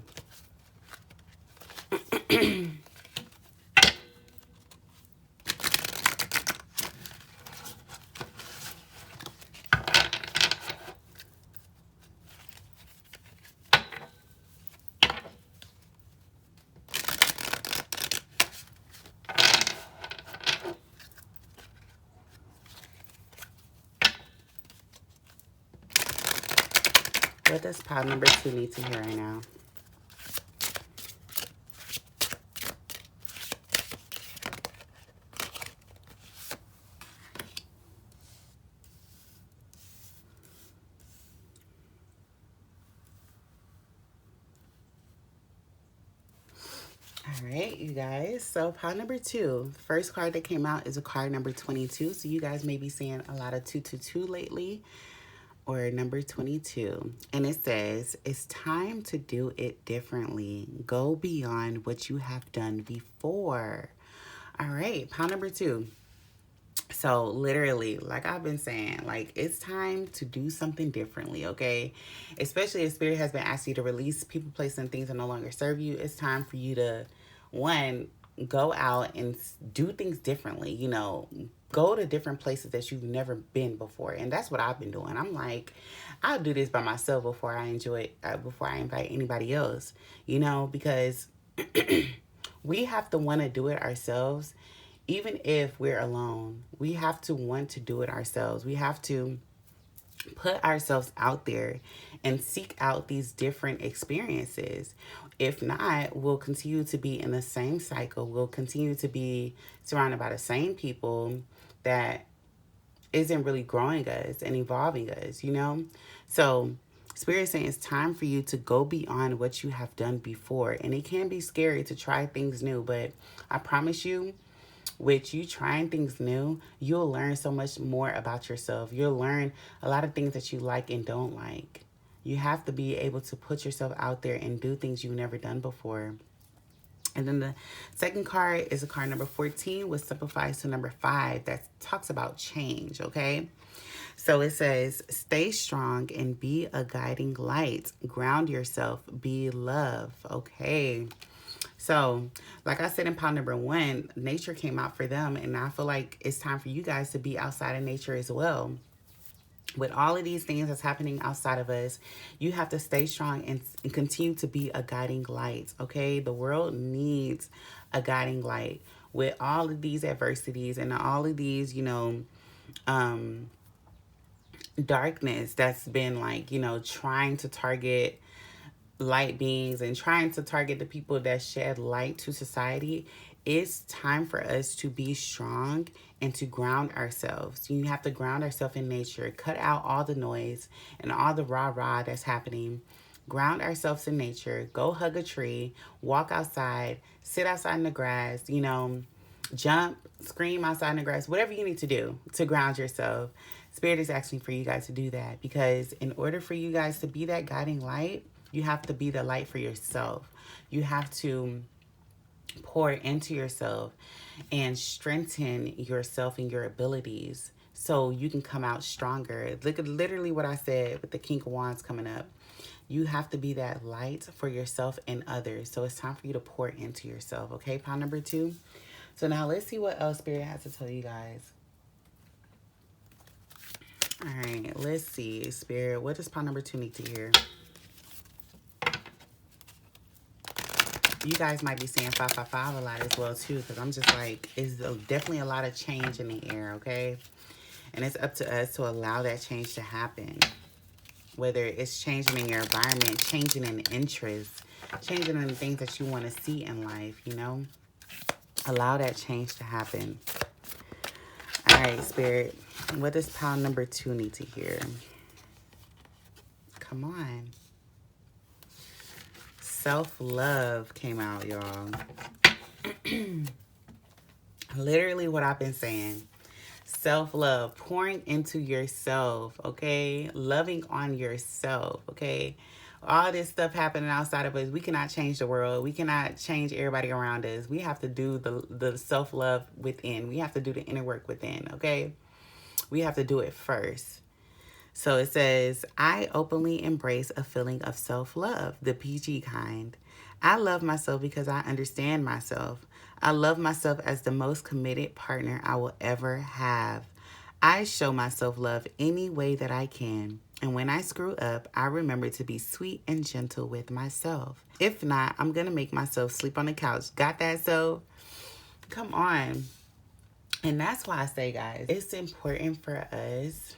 What does pile number 2 need to hear right now? All right, you guys. So pile number 2. The first card that came out is a card number 22. So you guys may be seeing a lot of 222 lately, or number 22. And it says, it's time to do it differently. Go beyond what you have done before. All right, pile number 2. So literally, like I've been saying, like it's time to do something differently, okay? Especially if Spirit has been asking you to release people, places, and things that no longer serve you. It's time for you to, one, go out and do things differently, you know, go to different places that you've never been before. And that's what I've been doing. I'm like, I'll do this by myself before I enjoy it, before I invite anybody else, you know, because we have to want to do it ourselves. Even if we're alone, we have to want to do it ourselves. We have to put ourselves out there and seek out these different experiences. If not, we'll continue to be in the same cycle. We'll continue to be surrounded by the same people that isn't really growing us and evolving us, you know? So Spirit is saying it's time for you to go beyond what you have done before. And it can be scary to try things new, but I promise you, with you trying things new, you'll learn so much more about yourself. You'll learn a lot of things that you like and don't like. You have to be able to put yourself out there and do things you've never done before. And then the second card is a card number 14, which simplifies to number 5 that talks about change, okay? So it says, stay strong and be a guiding light. Ground yourself, be love, okay? So, like I said in pile number 1, nature came out for them, and I feel like it's time for you guys to be outside of nature as well. With all of these things that's happening outside of us, you have to stay strong and continue to be a guiding light, okay? The world needs a guiding light. With all of these adversities and all of these, you know, darkness that's been like, you know, trying to target light beings and trying to target the people that shed light to society, it's time for us to be strong and to ground ourselves. You have to ground ourselves in nature. Cut out all the noise and all the rah-rah that's happening. Ground ourselves in nature. Go hug a tree. Walk outside. Sit outside in the grass. You know, jump, scream outside in the grass. Whatever you need to do to ground yourself. Spirit is asking for you guys to do that, because in order for you guys to be that guiding light, you have to be the light for yourself. You have to pour into yourself and strengthen yourself and your abilities so you can come out stronger. Look at literally what I said with the King of Wands coming up. You have to be that light for yourself and others. So it's time for you to pour into yourself. Okay, pile number 2. So now let's see what else Spirit has to tell you guys. All right, let's see. Spirit, what does pile number 2 need to hear? You guys might be saying 555 a lot as well too, because I'm just like, it's definitely a lot of change in the air, okay? And it's up to us to allow that change to happen. Whether it's changing in your environment, changing in interests, changing in the things that you want to see in life, you know? Allow that change to happen. All right, Spirit, what does pile number 2 need to hear? Come on. Self-love came out, y'all. Literally what I've been saying. Self-love, pouring into yourself, okay? Loving on yourself, okay? All this stuff happening outside of us, we cannot change the world. We cannot change everybody around us. We have to do the self-love within. We have to do the inner work within, okay? We have to do it first. So it says, I openly embrace a feeling of self-love, the PG kind. I love myself because I understand myself. I love myself as the most committed partner I will ever have. I show myself love any way that I can. And when I screw up, I remember to be sweet and gentle with myself. If not, I'm going to make myself sleep on the couch. Got that, so? Come on. And that's why I say, guys, it's important for us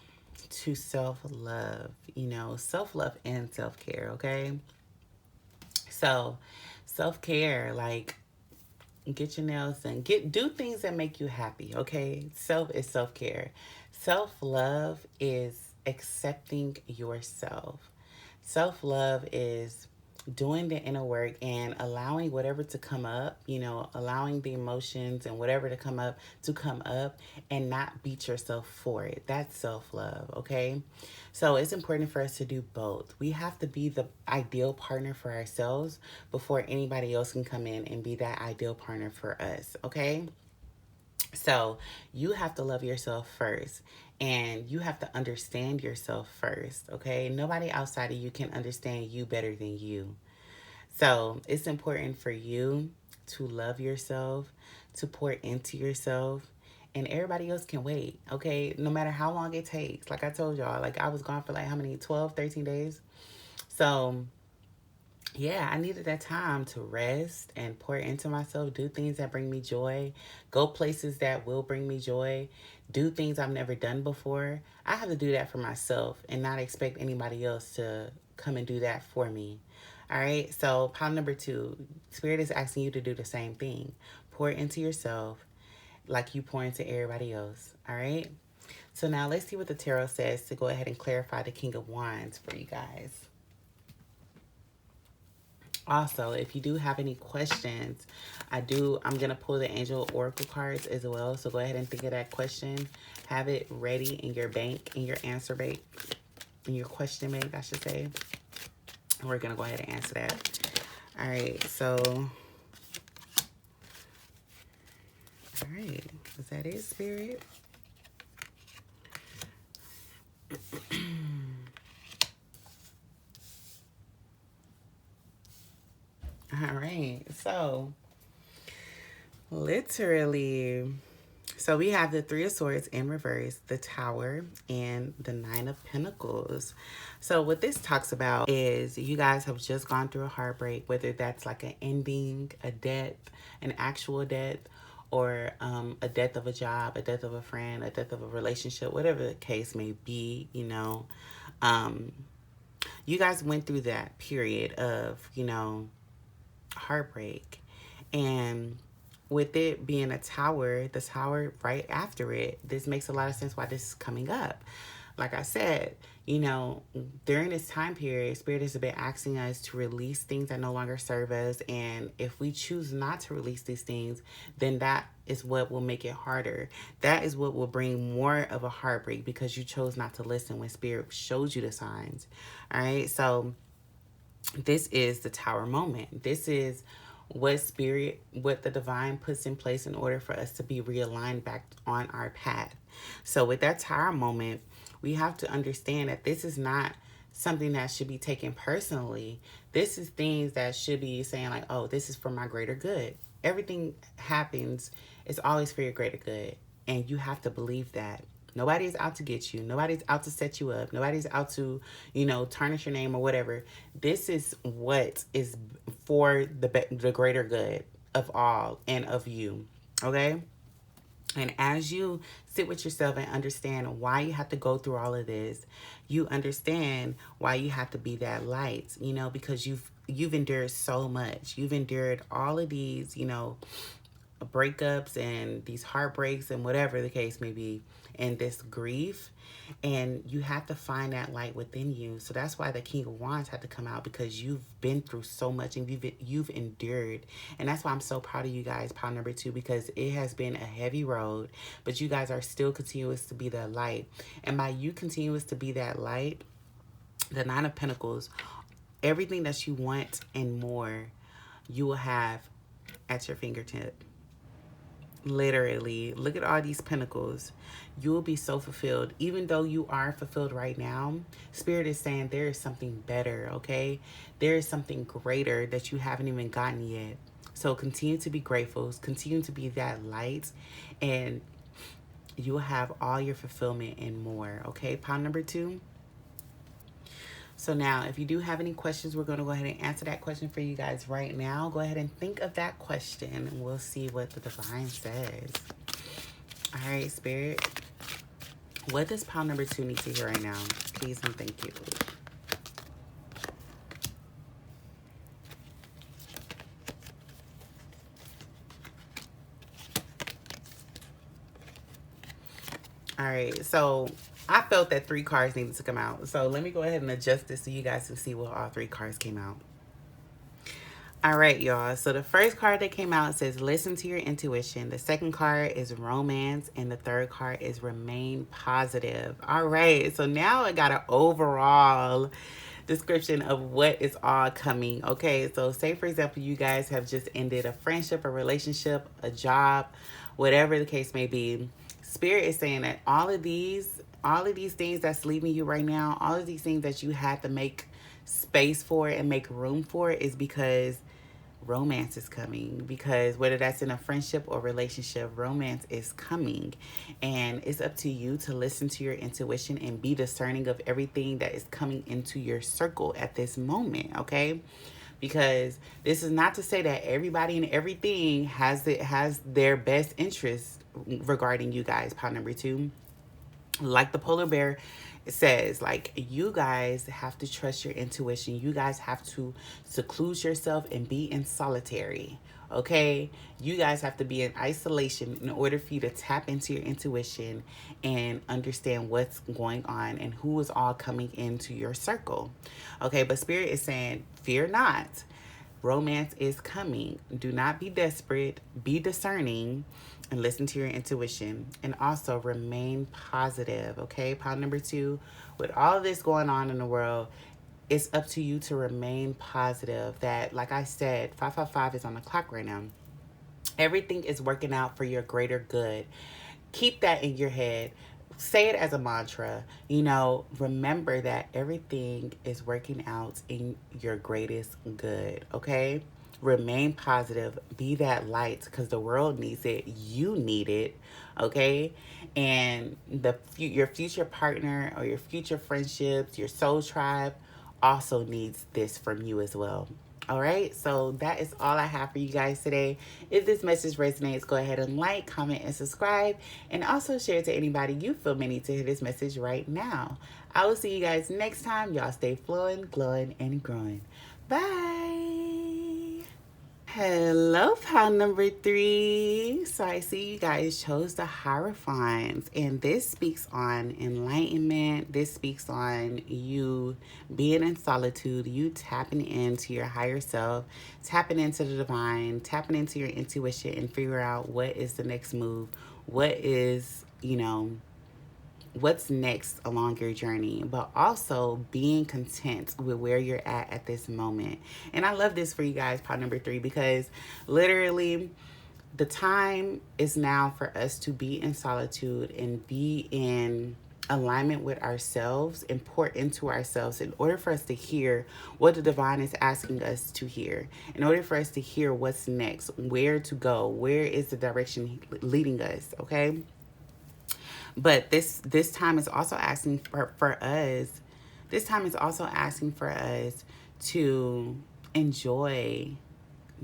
to self-love, you know, self-love and self-care, okay? So, self-care, like, get your nails done, do things that make you happy, okay? Self is self-care. Self-love is accepting yourself. Self-love is doing the inner work and allowing whatever to come up, you know, allowing the emotions and whatever to come up and not beat yourself for it. That's self-love, okay? So it's important for us to do both. We have to be the ideal partner for ourselves before anybody else can come in and be that ideal partner for us, okay? So you have to love yourself first, and you have to understand yourself first, okay? Nobody outside of you can understand you better than you. So it's important for you to love yourself, to pour into yourself, and everybody else can wait, okay? No matter how long it takes. Like I told y'all, like I was gone for like how many, 12, 13 days? So yeah, I needed that time to rest and pour into myself, do things that bring me joy, go places that will bring me joy, do things I've never done before. I have to do that for myself and not expect anybody else to come and do that for me. All right, so pound number 2, Spirit is asking you to do the same thing. Pour into yourself like you pour into everybody else. All right, so now let's see what the tarot says to go ahead and clarify the King of Wands for you guys. Also, if you do have any questions, I'm going to pull the Angel Oracle cards as well. So go ahead and think of that question. Have it ready in your bank, in your answer bank, in your question bank, I should say. And we're going to go ahead and answer that. All right. So, all right. Is that it, Spirit? All right. So, literally, so we have the Three of Swords in reverse, the Tower, and the Nine of Pentacles. So what this talks about is you guys have just gone through a heartbreak, whether that's like an ending, a death, an actual death, or a death of a job, a death of a friend, a death of a relationship, whatever the case may be, you know. You guys went through that period of, you know, heartbreak. And with it being a tower, the tower right after it, this makes a lot of sense why this is coming up. Like I said, you know, during this time period, Spirit has been asking us to release things that no longer serve us. And if we choose not to release these things, then that is what will make it harder. That is what will bring more of a heartbreak because you chose not to listen when Spirit showed you the signs. All right. So this is the Tower moment. This is what the divine puts in place in order for us to be realigned back on our path. So with that Tower moment, we have to understand that this is not something that should be taken personally. This is things that should be saying like, oh, this is for my greater good. Everything happens, it's always for your greater good. And you have to believe that. Nobody's out to get you. Nobody's out to set you up. Nobody's out to, you know, tarnish your name or whatever. This is what is for the greater good of all and of you. Okay? And as you sit with yourself and understand why you have to go through all of this, you understand why you have to be that light, you know, because you've endured so much. You've endured all of these, you know, breakups and these heartbreaks and whatever the case may be, and this grief, and you have to find that light within you. So that's why the King of Wands had to come out, because you've been through so much and you've endured. And that's why I'm so proud of you guys, pile number 2, because it has been a heavy road, but you guys are still continuous to be that light. And by you continuous to be that light, the Nine of Pentacles, everything that you want and more, you will have at your fingertip. Literally, look at all these pentacles. You will be so fulfilled. Even though you are fulfilled right now, Spirit is saying there is something better, okay? There is something greater that you haven't even gotten yet. So continue to be grateful. Continue to be that light, and you will have all your fulfillment and more, okay? Pile number 2. So now, if you do have any questions, we're going to go ahead and answer that question for you guys right now. Go ahead and think of that question, and we'll see what the divine says. All right, Spirit. What does pile number 2 need to hear right now? Please and thank you. All right, so I felt that 3 cards needed to come out. So let me go ahead and adjust this so you guys can see what all 3 cards came out. All right, y'all. So the first card that came out says listen to your intuition. The second card is romance. And the third card is remain positive. All right. So now I got an overall description of what is all coming. Okay. So say, for example, you guys have just ended a friendship, a relationship, a job, whatever the case may be. Spirit is saying that all of these things that's leaving you right now, all of these things that you had to make space for and make room for is because romance is coming. Because whether that's in a friendship or relationship, romance is coming, and it's up to you to listen to your intuition and be discerning of everything that is coming into your circle at this moment. Okay, because this is not to say that everybody and everything has their best interest regarding you guys. Pile number 2, like the polar bear says, like, you guys have to trust your intuition. You guys have to seclude yourself and be in solitary. Okay, you guys have to be in isolation in order for you to tap into your intuition and understand what's going on and who is all coming into your circle. Okay, but Spirit is saying, fear not. Romance is coming. Do not be desperate. Be discerning and listen to your intuition. And also remain positive. Okay, pile number 2. With all this going on in the world, it's up to you to remain positive. That, like I said, 555 is on the clock right now. Everything is working out for your greater good. Keep that in your head. Say it as a mantra. Remember that everything is working out in your greatest good. Okay, remain positive. Be that light, because the world needs it. You need it. Okay, and your future partner or your future friendships, your soul tribe, also needs this from you as well. All right, so that is all I have for you guys today. If this message resonates, go ahead and like, comment, and subscribe. And also share it to anybody you feel may need to hear this message right now. I will see you guys next time. Y'all stay flowing, glowing, and growing. Bye. Hello, pile number 3. So I see you guys chose the Hierophant, and this speaks on enlightenment. This speaks on you being in solitude, you tapping into your higher self, tapping into the divine, tapping into your intuition, and figure out what is the next move, what is, what's next along your journey, but also being content with where you're at this moment. And I love this for you guys, part number 3, because literally the time is now for us to be in solitude and be in alignment with ourselves and pour into ourselves in order for us to hear what the divine is asking us to hear, in order for us to hear what's next, where to go, where is the direction leading us. Okay, but this time is also asking for us. This time is also asking for us to enjoy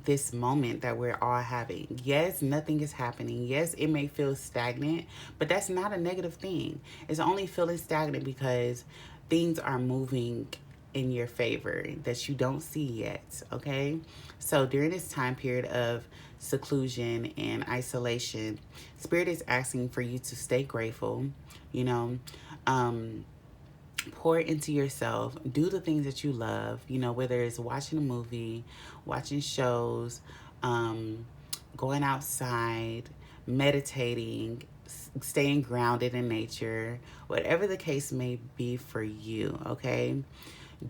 this moment that we're all having. Yes, nothing is happening. Yes, it may feel stagnant, but that's not a negative thing. It's only feeling stagnant because things are moving in your favor that you don't see yet. Okay, so during this time period of seclusion and isolation, Spirit is asking for you to stay grateful, pour into yourself, do the things that you love, whether it's watching a movie, watching shows, going outside, meditating, staying grounded in nature, whatever the case may be for you. Okay,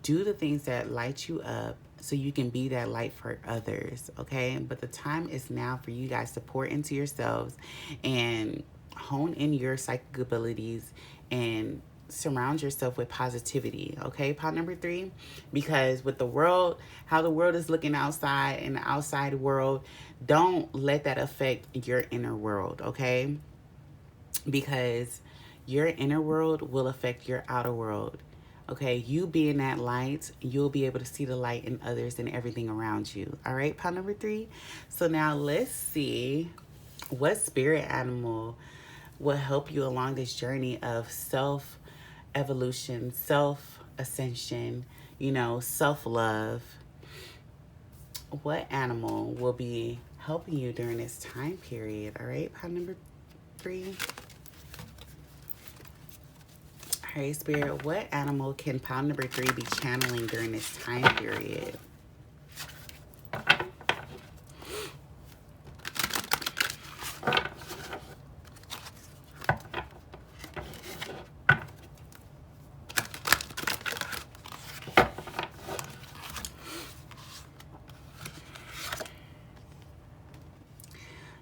do the things that light you up so you can be that light for others. Okay, but the time is now for you guys to pour into yourselves and hone in your psychic abilities and surround yourself with positivity. Okay, part number 3, because with the world, how the world is looking outside and the outside world, don't let that affect your inner world. Okay, because your inner world will affect your outer world. Okay, you being that light, you'll be able to see the light in others and everything around you. All right, part number 3. So now let's see what spirit animal will help you along this journey of self evolution, self ascension, self love. What animal will be helping you during this time period? All right, pile number 3. All right, Spirit, what animal can pile number 3 be channeling during this time period?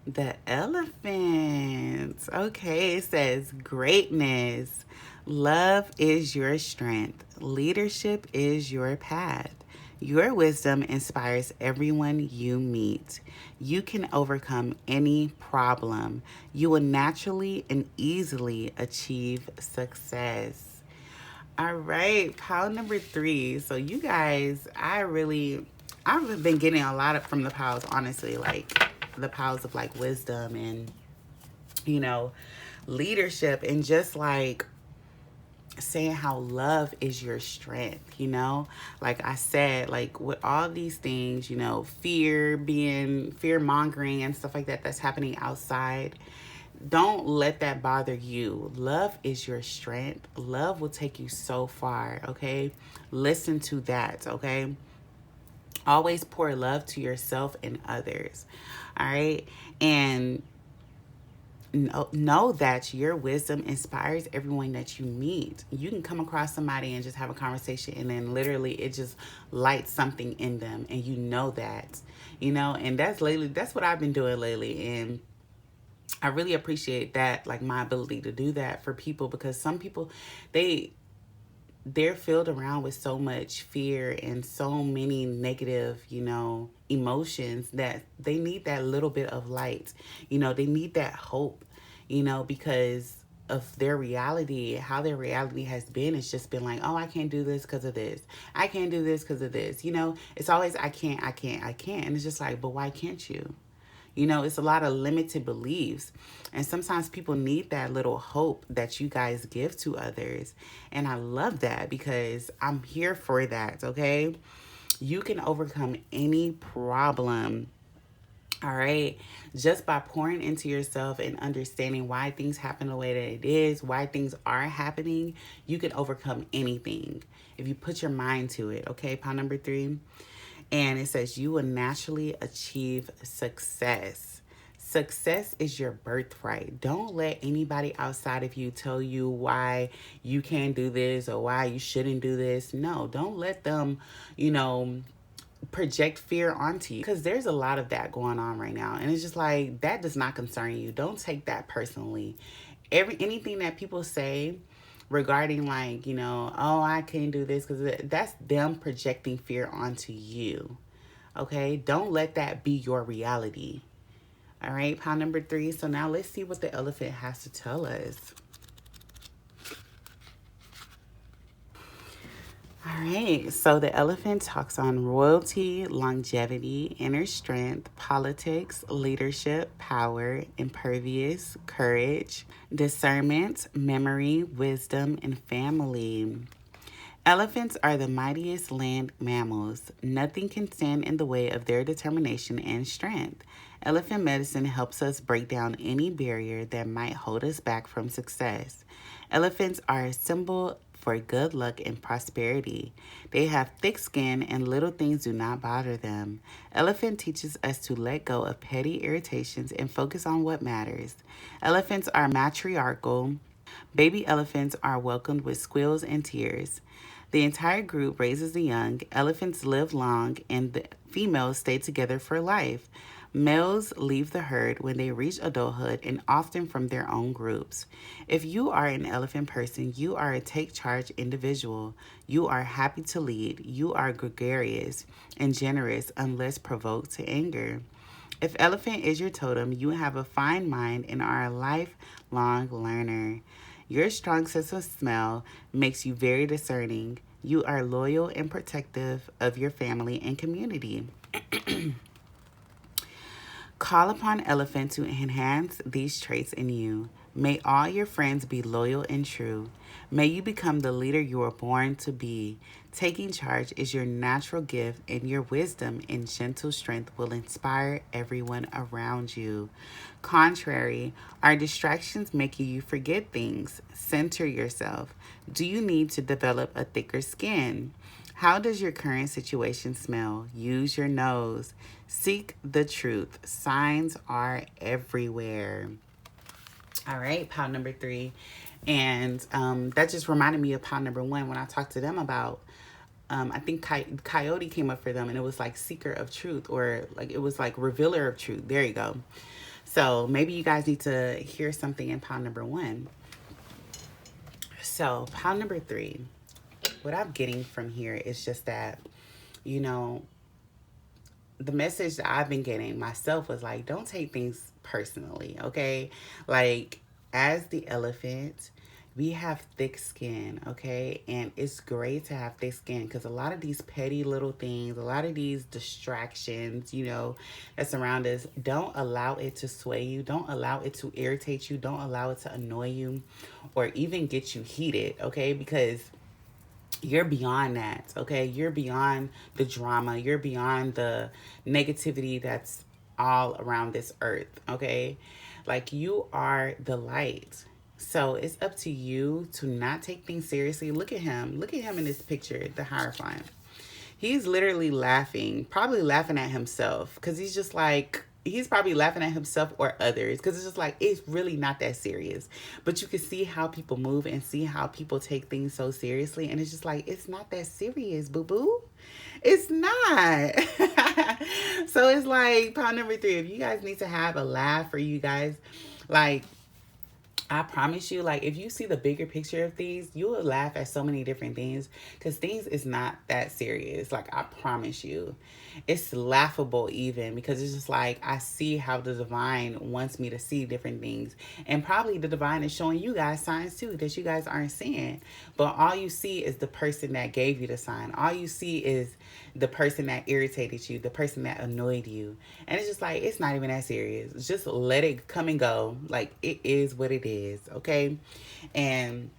The elephant. Okay, it says greatness. Love is your strength. Leadership is your path. Your wisdom inspires everyone you meet. You can overcome any problem. You will naturally and easily achieve success. All right, pile number 3. So you guys, I've been getting a lot of from the piles, honestly, like the piles of like wisdom and, leadership, and just like saying how love is your strength, like I said, like with all these things, fear mongering and stuff like that that's happening outside. Don't let that bother you. Love is your strength. Love will take you so far, okay? Listen to that, okay? Always pour love to yourself and others, all right? And know that your wisdom inspires everyone that you meet. You can come across somebody and just have a conversation, and then literally it just lights something in them, and that, and that's what I've been doing lately. And I really appreciate that, like my ability to do that for people, because some people, they're filled around with so much fear and so many negative, emotions, that they need that little bit of light. They need that hope, because of their reality, how their reality has been. It's just been like, oh, I can't do this because of this. I can't do this because of this. It's always, I can't. And it's just like, but why can't you? It's a lot of limited beliefs. And sometimes people need that little hope that you guys give to others. And I love that, because I'm here for that, okay? You can overcome any problem, all right? Just by pouring into yourself and understanding why things happen the way that it is, why things are happening, you can overcome anything if you put your mind to it, okay? Pile number 3. And it says you will naturally achieve success. Success is your birthright. Don't let anybody outside of you tell you why you can't do this or why you shouldn't do this. No, don't let them, project fear onto you, because there's a lot of that going on right now. And it's just like, that does not concern you. Don't take that personally. Anything that people say regarding, like, oh, I can't do this, because that's them projecting fear onto you, okay? Don't let that be your reality. All right, pile number 3. So now let's see what the elephant has to tell us. All right, so the elephant talks on royalty, longevity, inner strength, politics, leadership, power, impervious, courage, discernment, memory, wisdom, and family. Elephants are the mightiest land mammals. Nothing can stand in the way of their determination and strength. Elephant medicine helps us break down any barrier that might hold us back from success. Elephants are a symbol for good luck and prosperity. They have thick skin and little things do not bother them. Elephant teaches us to let go of petty irritations and focus on what matters. Elephants are matriarchal. Baby elephants are welcomed with squeals and tears. The entire group raises the young. Elephants live long, and the females stay together for life. Males leave the herd when they reach adulthood, and often from their own groups. If you are an elephant person, you are a take-charge individual. You are happy to lead. You are gregarious and generous unless provoked to anger. If elephant is your totem, you have a fine mind and are a lifelong learner. Your strong sense of smell makes you very discerning. You are loyal and protective of your family and community. Call upon elephant to enhance these traits in you. May all your friends be loyal and true. May you become the leader you were born to be. Taking charge is your natural gift, and your wisdom and gentle strength will inspire everyone around you. Contrary, are distractions making you forget things? Center yourself. Do you need to develop a thicker skin? How does your current situation smell? Use your nose. Seek the truth. Signs are everywhere. All right, pile number 3. And that just reminded me of pile number 1 when I talked to them about, I think Coyote came up for them, and it was like seeker of truth, or like it was like revealer of truth. There you go. So maybe you guys need to hear something in pile number 1. So pile number 3, what I'm getting from here is just that, you know, the message that I've been getting myself was like, don't take things personally, okay? Like, as the elephant, we have thick skin, okay? And it's great to have thick skin, because a lot of these petty little things, a lot of these distractions, you know, that surround us, don't allow it to sway you. Don't allow it to irritate you. Don't allow it to annoy you or even get you heated, okay? Because you're beyond that, okay? You're beyond the drama. You're beyond the negativity that's all around this earth, okay? Like, you are the light. So it's up to you to not take things seriously. Look at him. Look at him in this picture, the Hierophant. He's literally laughing, probably laughing at himself, because he's just like, he's probably laughing at himself or others, because it's just like, it's really not that serious. But you can see how people move and see how people take things so seriously, and it's just like, it's not that serious, boo-boo. It's not. So it's like, pile number 3, if you guys need to have a laugh, for you guys, like, I promise you, like, if you see the bigger picture of things, you will laugh at so many different things, because things is not that serious. Like, I promise you. It's laughable even, because it's just like, I see how the divine wants me to see different things. And probably the divine is showing you guys signs too that you guys aren't seeing. But all you see is the person that gave you the sign. All you see is the person that irritated you, the person that annoyed you. And it's just like, it's not even that serious. Just let it come and go. Like, it is what it is, okay? And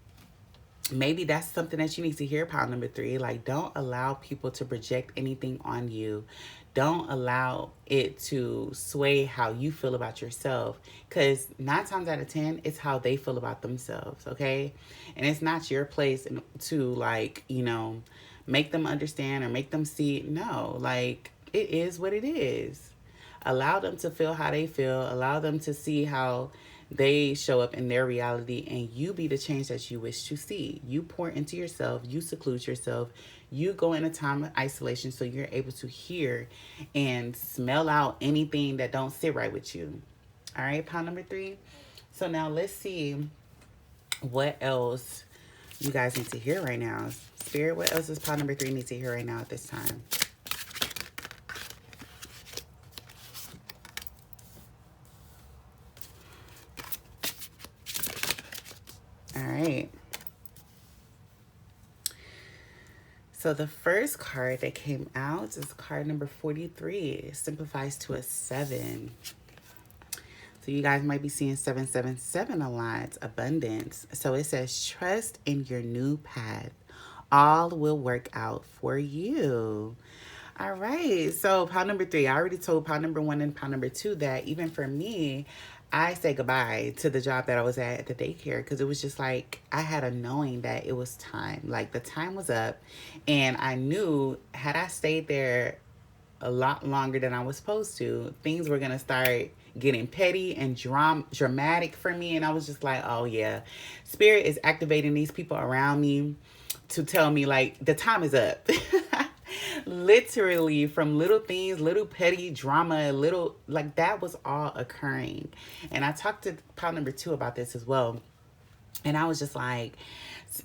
maybe that's something that you need to hear, pile number 3. Like, don't allow people to project anything on you. Don't allow it to sway how you feel about yourself, because 9 times out of 10, it's how they feel about themselves, okay? And it's not your place to, like, you know, make them understand or make them see. No, like, it is what it is. Allow them to feel how they feel. Allow them to see how they show up in their reality, and you be the change that you wish to see. You pour into yourself. You seclude yourself. You go in a time of isolation so you're able to hear and smell out anything that don't sit right with you. All right, pile number 3. So now let's see what else you guys need to hear right now. Spirit, what else does pile number 3 need to hear right now at this time? All right. So the first card that came out is card number 43. It simplifies to a 7. So you guys might be seeing 777 a lot, abundance. So it says, trust in your new path. All will work out for you. All right. So pile number 3, I already told pile number 1 and pile number 2 that even for me, I say goodbye to the job that I was at the daycare, because it was just like, I had a knowing that it was time. Like, the time was up, and I knew had I stayed there a lot longer than I was supposed to, things were going to start getting petty and dramatic for me. And I was just like, oh yeah, Spirit is activating these people around me to tell me, like, the time is up. Literally, from little things, little petty drama, little, like, that was all occurring. And I talked to pile number 2 about this as well. And I was just like,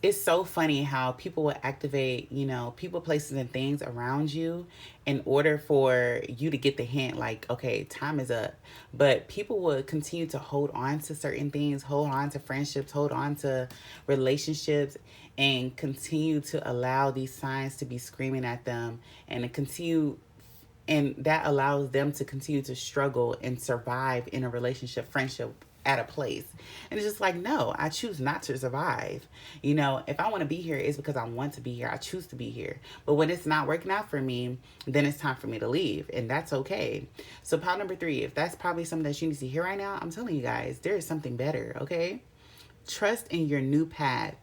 it's so funny how people will activate, you know, people, places, and things around you in order for you to get the hint, like, okay, time is up. But people will continue to hold on to certain things, hold on to friendships, hold on to relationships, and continue to allow these signs to be screaming at them, and to continue, and that allows them to continue to struggle and survive in a relationship, friendship, at a place. And it's just like, no, I choose not to survive. You know, if I want to be here, it's because I want to be here. I choose to be here. But when it's not working out for me, then it's time for me to leave. And that's okay. So pile number 3, if that's probably something that you need to hear right now, I'm telling you guys, there is something better, okay? Trust in your new path.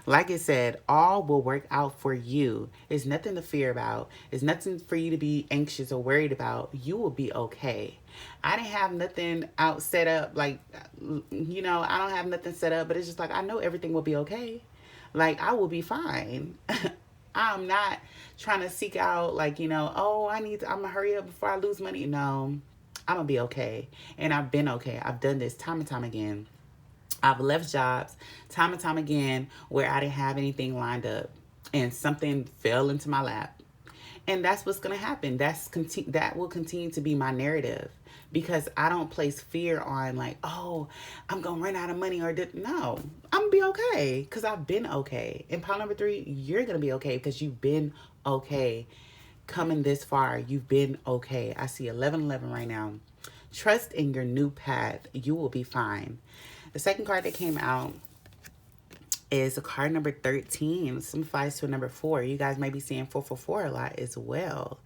Like I said, all will work out for you. There's nothing to fear about. There's nothing for you to be anxious or worried about. You will be okay. I didn't have nothing out set up. Like, you know, I don't have nothing set up, but it's just like, I know everything will be okay. Like, I will be fine. I'm not trying to seek out, like, you know, oh, I'm going to hurry up before I lose money. No, I'm going to be okay. And I've been okay. I've done this time and time again. I've left jobs time and time again where I didn't have anything lined up and something fell into my lap. And that's what's going to happen. That will continue to be my narrative, because I don't place fear on like, oh, I'm going to run out of money no, I'm going to be okay because I've been okay. And pile number 3, you're going to be okay because you've been okay. Coming this far, you've been okay. I see 1111 right now. Trust in your new path. You will be fine. The second card that came out is a card number 13. Some flies to a number 4. You guys may be seeing 444 a lot as well.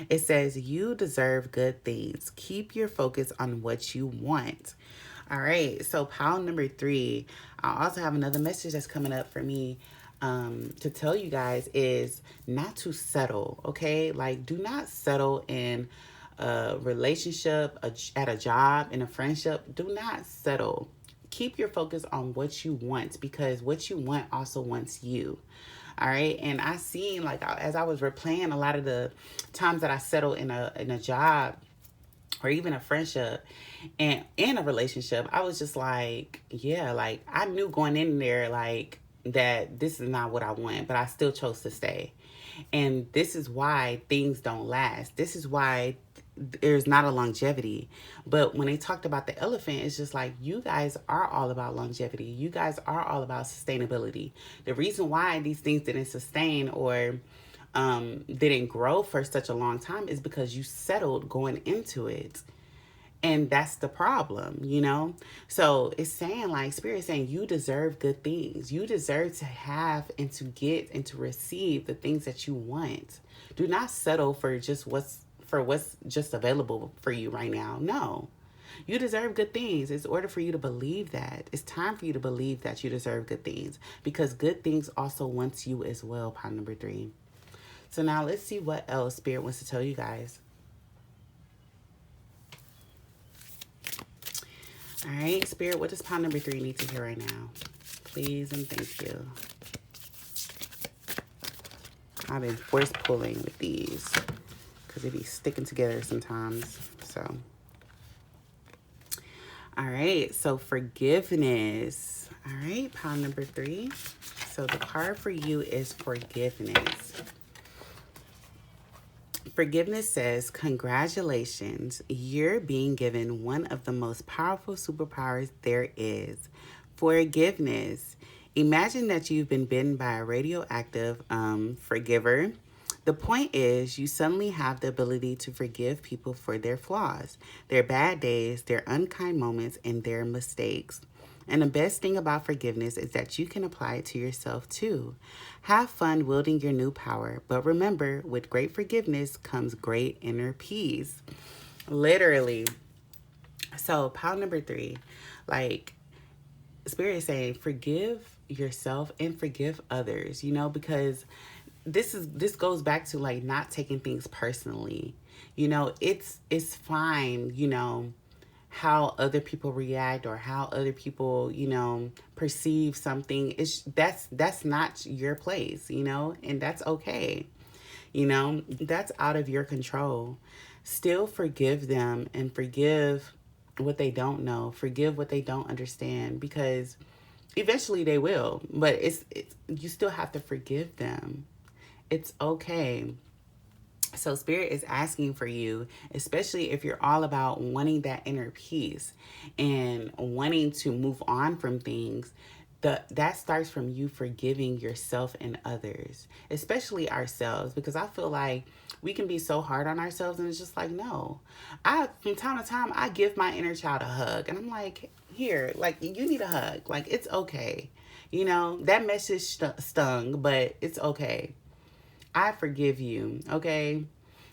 It says, you deserve good things. Keep your focus on what you want. All right. So pile number 3. I also have another message that's coming up for me to tell you guys is not to settle. Okay. Like, do not settle in a relationship, at a job, in a friendship. Do not settle. Keep your focus on what you want, because what you want also wants you. All right. And I seen, like, as I was replaying a lot of the times that I settled in a job or even a friendship and in a relationship, I was just like, yeah, like I knew going in there, like, that this is not what I want, but I still chose to stay. And this is why things don't last. This is why there's not a longevity. But when they talked about the elephant, it's just like, you guys are all about longevity. You guys are all about sustainability. The reason why these things didn't sustain or didn't grow for such a long time is because you settled going into it. And that's the problem, you know? So it's saying, like, Spirit saying, you deserve good things. You deserve to have and to get and to receive the things that you want. Do not settle for what's just available for you right now. No. You deserve good things. It's order for you to believe that. It's time for you to believe that you deserve good things, because good things also wants you as well, pile number 3. So now let's see what else Spirit wants to tell you guys. All right, Spirit, what does pile number 3 need to hear right now? Please and thank you. I've been force pulling with these because they be sticking together sometimes. So, all right, so forgiveness. All right, pile number 3. So the card for you is forgiveness. Forgiveness says, congratulations, you're being given one of the most powerful superpowers there is. Forgiveness. Imagine that you've been bitten by a radioactive forgiver. The point is, you suddenly have the ability to forgive people for their flaws, their bad days, their unkind moments, and their mistakes. And the best thing about forgiveness is that you can apply it to yourself too. Have fun wielding your new power, but remember, with great forgiveness comes great inner peace. Literally. So, pile number 3, like, Spirit is saying, forgive yourself and forgive others, you know, because this goes back to, like, not taking things personally. You know, it's fine, you know, how other people react or how other people, you know, perceive something. That's not your place, you know, and that's okay. You know, that's out of your control. Still forgive them and forgive what they don't know. Forgive what they don't understand, because eventually they will, but it's you still have to forgive them. It's okay. So Spirit is asking for you, especially if you're all about wanting that inner peace and wanting to move on from things, that starts from you forgiving yourself and others, especially ourselves, because I feel like we can be so hard on ourselves, and it's just like, no. I from time to time I give my inner child a hug, and I'm like, here, like, you need a hug, like, it's okay. That message stung, but it's okay. I forgive you, okay?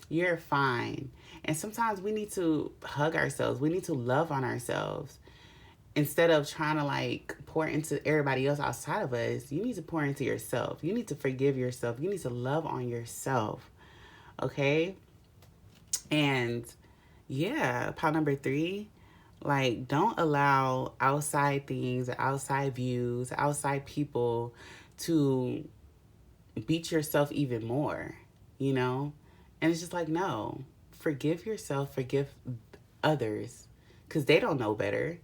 You're fine. And sometimes we need to hug ourselves. We need to love on ourselves. Instead of trying to like pour into everybody else outside of us, you need to pour into yourself. You need to forgive yourself. You need to love on yourself. Okay? And yeah, part number 3, like, don't allow outside things, outside views, outside people to beat yourself even more, you know? And it's just like, no, forgive yourself, forgive others, because they don't know better.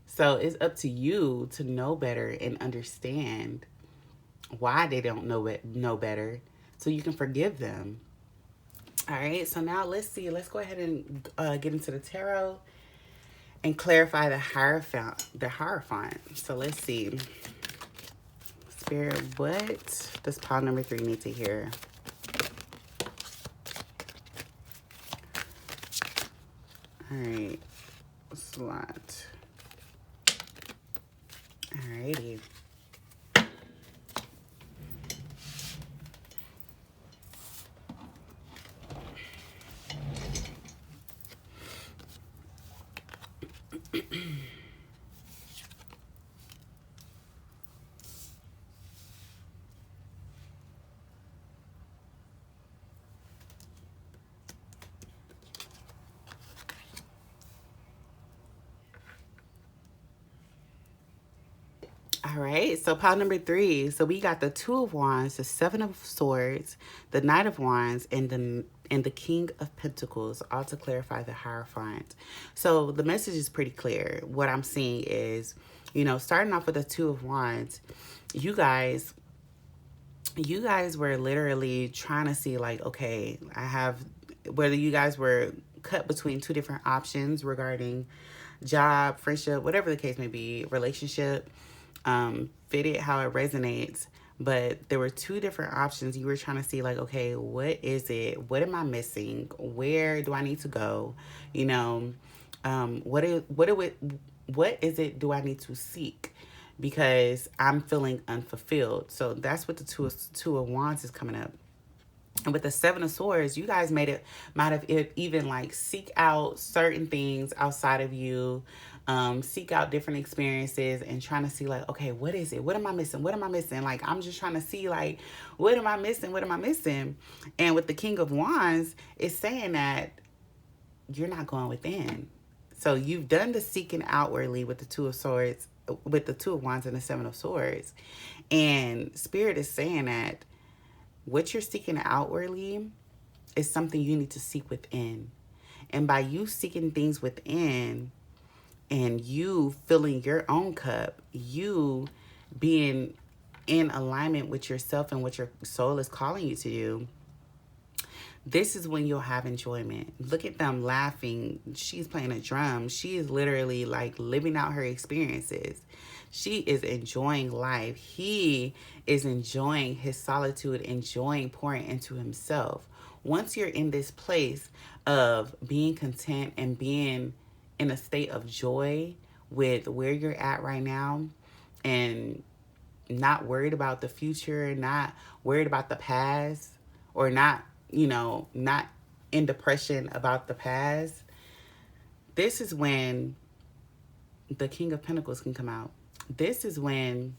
So it's up to you to know better and understand why they don't know better, so you can forgive them. All right, so now let's see. Let's go ahead and get into the tarot and clarify the Hierophant. So let's see. Spirit, what does pile number 3 need to hear? All right, slot. Alrighty. All right, so pile number 3. So we got the 2 of Wands, the 7 of Swords, the Knight of Wands, and the King of Pentacles, all to clarify the Hierophant. So the message is pretty clear. What I'm seeing is, starting off with the 2 of Wands, you guys were literally trying to see, like, okay, whether you guys were cut between 2 different options regarding job, friendship, whatever the case may be, relationship, fit it how it resonates. But there were 2 different options. You were trying to see, like, okay, what is it? What am I missing? Where do I need to go? What is it do I need to seek? Because I'm feeling unfulfilled. So that's what the two of Wands is coming up. And with the 7 of Swords, you guys might have even like seek out certain things outside of you, seek out different experiences and trying to see, like, okay, what is it? What am I missing? What am I missing? Like, I'm just trying to see, like, what am I missing? What am I missing? And with the King of Wands, it's saying that you're not going within. So you've done the seeking outwardly with the 2 of Swords, with the 2 of Wands and the 7 of Swords. And Spirit is saying that what you're seeking outwardly is something you need to seek within. And by you seeking things within and you filling your own cup, you being in alignment with yourself and what your soul is calling you to do, this is when you'll have enjoyment. Look at them laughing. She's playing a drum. She is literally like living out her experiences. She is enjoying life. He is enjoying his solitude, enjoying pouring into himself. Once you're in this place of being content and being in a state of joy with where you're at right now, and not worried about the future, not worried about the past, or not in depression about the past, this is when the King of Pentacles can come out. This is when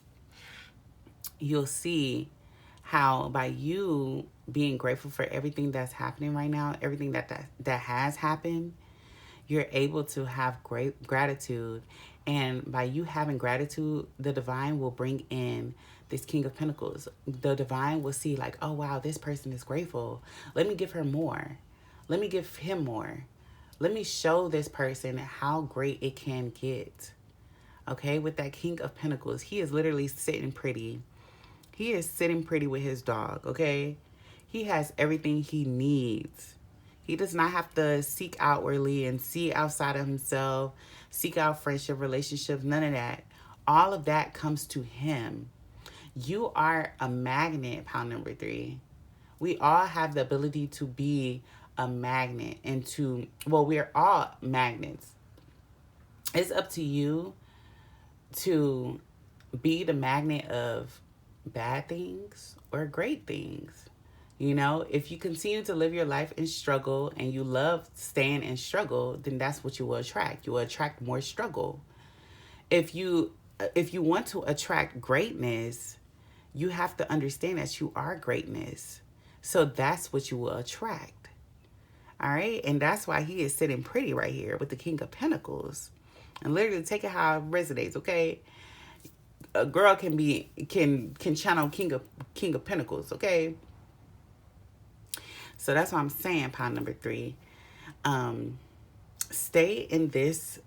you'll see how, by you being grateful for everything that's happening right now, everything that has happened, you're able to have great gratitude. And by you having gratitude, the divine will bring in this King of Pentacles. The divine will see, like, oh, wow, this person is grateful. Let me give her more. Let me give him more. Let me show this person how great it can get. Okay, with that King of Pentacles, he is literally sitting pretty. He is sitting pretty with his dog, okay? He has everything he needs. He does not have to seek outwardly and see outside of himself, seek out friendship, relationships, none of that. All of that comes to him. You are a magnet, pile number 3. We all have the ability to be a magnet and to, well, we're all magnets. It's up to you to be the magnet of bad things or great things. You know, if you continue to live your life in struggle and you love staying in struggle, then that's what you will attract. You will attract more struggle. If you want to attract greatness, you have to understand that you are greatness. So that's what you will attract. All right? And that's why he is sitting pretty right here with the King of Pentacles. And literally take it how it resonates, okay? A girl can channel King of Pentacles, okay? So that's what I'm saying, pile number 3. Stay in this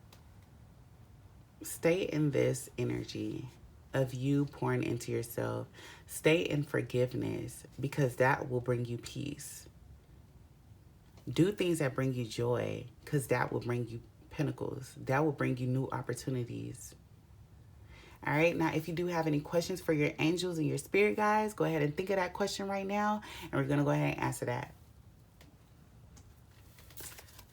energy of you pouring into yourself. Stay in forgiveness, because that will bring you peace. Do things that bring you joy, because that will bring you pentacles. That will bring you new opportunities. All right, now if you do have any questions for your angels and your spirit guides, go ahead and think of that question right now, and we're going to go ahead and answer that.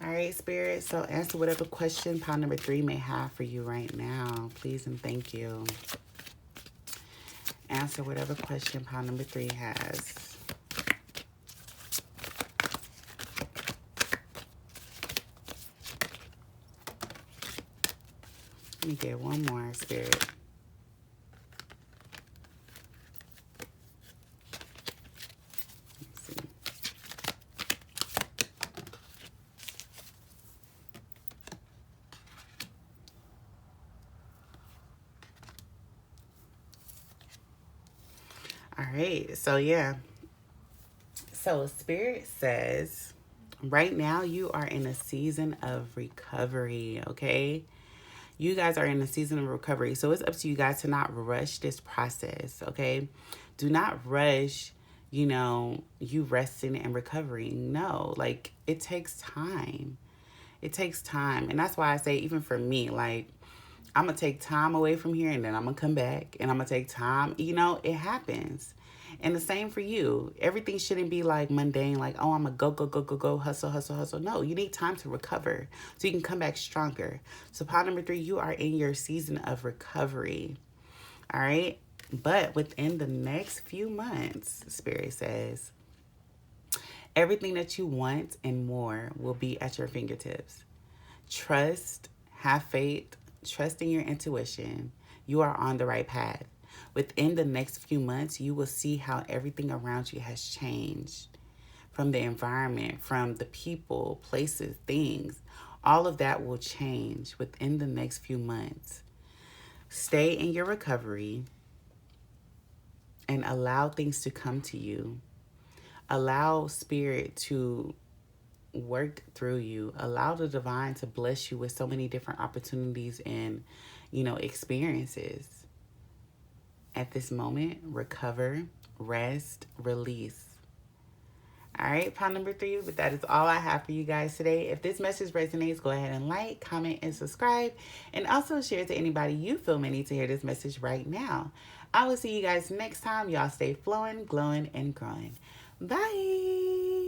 All right, Spirit, so answer whatever question pile number 3 may have for you right now. Please and thank you. Answer whatever question pile number 3 has. Let me get one more, Spirit. All right, so yeah. So Spirit says, right now you are in a season of recovery, okay? You guys are in a season of recovery. So it's up to you guys to not rush this process, okay? Do not rush, you resting and recovering. No, like, it takes time. It takes time. And that's why I say, even for me, like, I'm going to take time away from here and then I'm going to come back and I'm going to take time. It happens. And the same for you. Everything shouldn't be like mundane, like, oh, I'm going to go, hustle. No, you need time to recover so you can come back stronger. So pile number 3, you are in your season of recovery. All right. But within the next few months, Spirit says, everything that you want and more will be at your fingertips. Trust, have faith, trust in your intuition. You are on the right path. Within the next few months, you will see how everything around you has changed. From the environment, from the people, places, things. All of that will change within the next few months. Stay in your recovery and allow things to come to you. Allow Spirit to work through you. Allow the divine to bless you with so many different opportunities and, experiences. At this moment, recover, rest, release. All right, pile number 3, but that is all I have for you guys today. If this message resonates, go ahead and like, comment, and subscribe. And also share to anybody you feel may need to hear this message right now. I will see you guys next time. Y'all stay flowing, glowing, and growing. Bye.